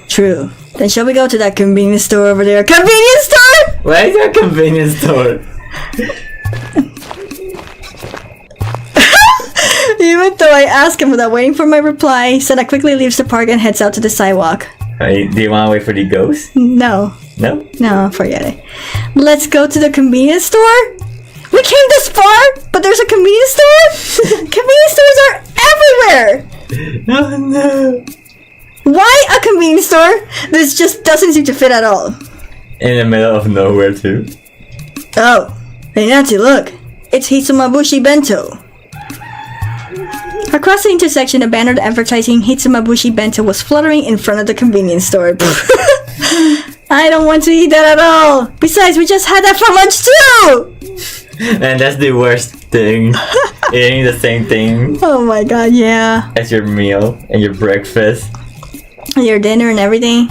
true. Then shall we go to that convenience store over there? Convenience store? Why is there a convenience store? Even though I ask him without waiting for my reply, Sena quickly leaves the park and heads out to the sidewalk. Hey, do you want to wait for the ghost? No. No? No, forget it. Let's go to the convenience store? We came this far, but there's a convenience store? Convenience stores are everywhere! Oh no. Why a convenience store? This just doesn't seem to fit at all. In the middle of nowhere too. Oh, hey Nancy, look. It's HITSUMABUSHI Bento. Across the intersection, a banner advertising HITSUMABUSHI Bento was fluttering in front of the convenience store. I don't want to eat that at all. Besides, we just had that for lunch too. Man, that's the worst thing. Eating the same thing Oh my god, yeah. as your meal and your breakfast. Your dinner and everything.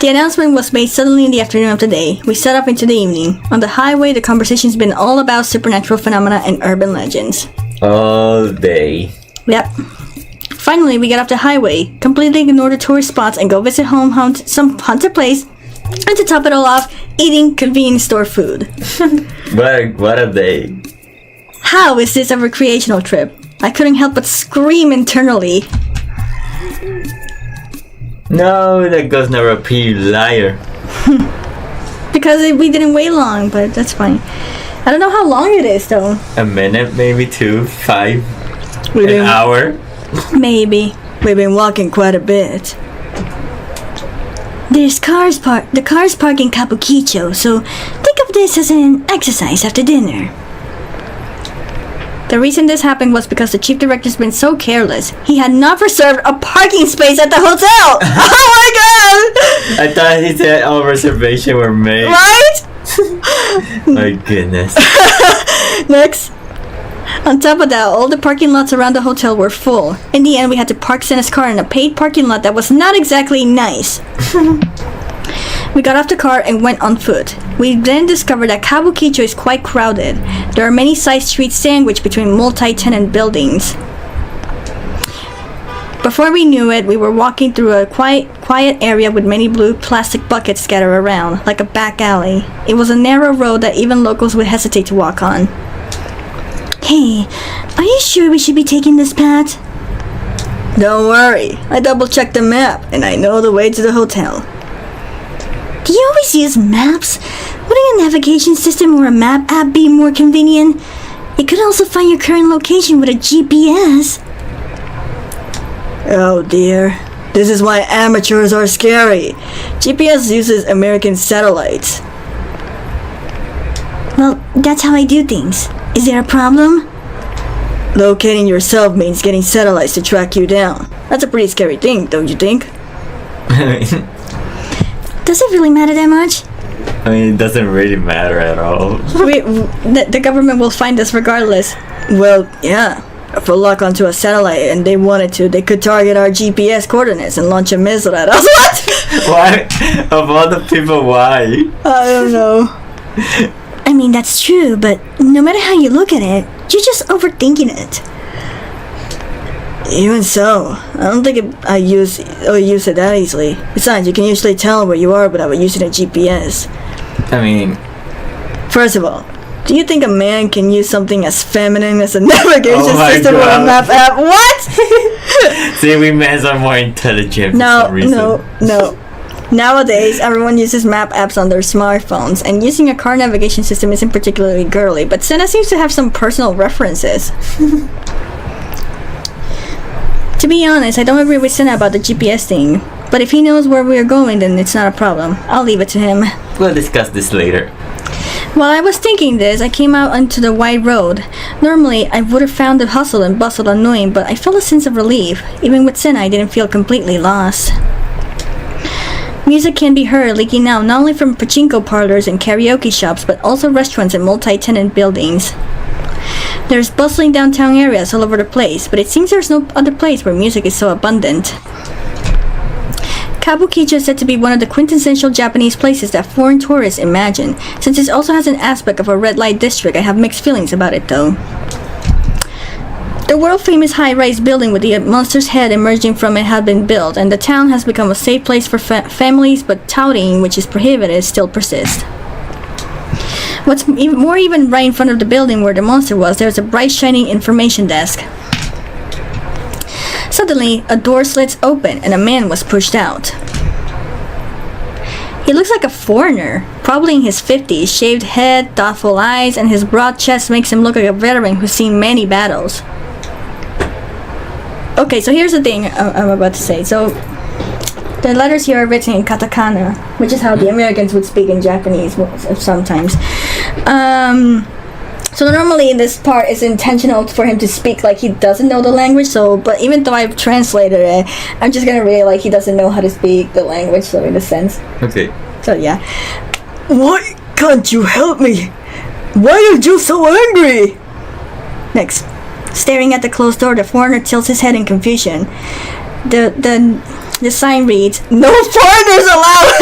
The announcement was made suddenly in the afternoon of the day. We set up into the evening. On the highway, the conversation's been all about supernatural phenomena and urban legends. All day. Yep. Finally, we get off the highway, completely ignore the tourist spots, and go visit some haunted place. And to top it all off, eating convenience store food. What a day. How is this a recreational trip? I couldn't help but scream internally. No, that ghost never appeared, liar. Because we didn't wait long, but that's fine. I don't know how long it is, though. A minute, maybe 2, 5, We've an been, hour. Maybe. we've been walking quite a bit. There's the cars park in Kabukicho, so think of this as an exercise after dinner. The reason this happened was because the chief director's been so careless. He had not reserved a parking space at the hotel! Oh my god! I thought he said all reservations were made. Right? My goodness. Next. On top of that, all the parking lots around the hotel were full. In the end, we had to park Sena's car in a paid parking lot that was not exactly nice. We got off the car and went on foot. We then discovered that Kabukicho is quite crowded. There are many side streets sandwiched between multi-tenant buildings. Before we knew it, we were walking through a quiet area with many blue plastic buckets scattered around, like a back alley. It was a narrow road that even locals would hesitate to walk on. Hey, are you sure we should be taking this path? Don't worry, I double-checked the map, and I know the way to the hotel. Do you always use maps? Wouldn't a navigation system or a map app be more convenient? It could also find your current location with a GPS. Oh dear, this is why amateurs are scary. GPS uses American satellites. Well, that's how I do things. Is there a problem? Locating yourself means getting satellites to track you down. That's a pretty scary thing, don't you think? Does it really matter that much? I mean, it doesn't really matter at all. The government will find us regardless. Well, yeah. If we lock onto a satellite and they wanted to, they could target our GPS coordinates and launch a missile at us. What? Why? Of all the people, why? I don't know. I mean, that's true, but no matter how you look at it, you're just overthinking it. Even so, I don't think I use it that easily. Besides, you can usually tell where you are without using a GPS. I mean... First of all, do you think a man can use something as feminine as a navigation system or a map app? What? See, we men are more intelligent for some reason. No. Nowadays, everyone uses map apps on their smartphones, and using a car navigation system isn't particularly girly, but Sena seems to have some personal references. To be honest, I don't agree with Sena about the GPS thing, but if he knows where we are going, then it's not a problem. I'll leave it to him. We'll discuss this later. While I was thinking this, I came out onto the wide road. Normally, I would have found the hustle and bustle annoying, but I felt a sense of relief. Even with Sena, I didn't feel completely lost. Music can be heard leaking out not only from pachinko parlors and karaoke shops, but also restaurants and multi-tenant buildings. There's bustling downtown areas all over the place, but it seems there's no other place where music is so abundant. Kabukicho is said to be one of the quintessential Japanese places that foreign tourists imagine. Since it also has an aspect of a red light district, I have mixed feelings about it though. The world-famous high-rise building with the monster's head emerging from it had been built, and the town has become a safe place for families, but touting, which is prohibited, still persists. What's even right in front of the building where the monster was, there's a bright shining information desk. Suddenly, a door slits open and a man was pushed out. He looks like a foreigner, probably in his 50s, shaved head, thoughtful eyes, and his broad chest makes him look like a veteran who's seen many battles. Okay, so here's the thing I'm about to say. So, the letters here are written in katakana, which is how the Americans would speak in Japanese sometimes. So normally this part is intentional for him to speak like he doesn't know the language, but even though I've translated it, I'm just gonna read it like he doesn't know how to speak the language, so in a sense. Okay. So yeah. Why can't you help me? Why are you so angry? Next. Staring at the closed door, the foreigner tilts his head in confusion. The sign reads, "No foreigners allowed!"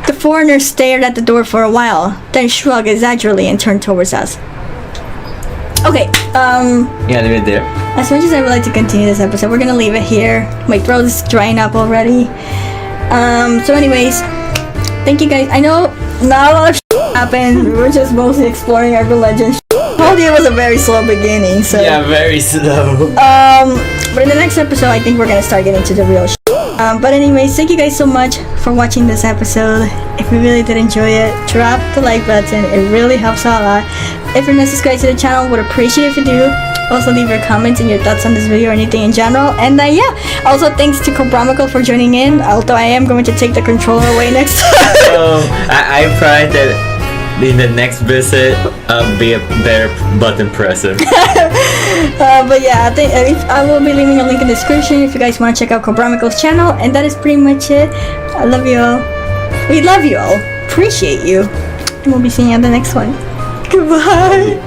The foreigner stared at the door for a while, then shrugged exaggeratedly and turned towards us. Okay, Yeah, leave it there. as much as I would like to continue this episode, we're gonna leave it here. My throat is drying up already. So anyways, thank you guys. I know not a lot of happened. We were just mostly exploring urban legends. Told you it was a very slow beginning, so... Yeah, very slow. But in the next episode, I think we're gonna start getting to the real but anyways, thank you guys so much for watching this episode. If you really did enjoy it, drop the like button. It really helps out a lot. If you're not subscribed to the channel, would appreciate if you do. Also leave your comments and your thoughts on this video or anything in general. And yeah, also thanks to KABUKICHO for joining in, although I am going to take the controller away next time. I pray that in the next visit, I'll be a better button presser. But yeah, I will be leaving a link in the description if you guys want to check out KABUKICHO's channel. And that is pretty much it. I love you all. We love you all. Appreciate you. And we'll be seeing you on the next one. Goodbye.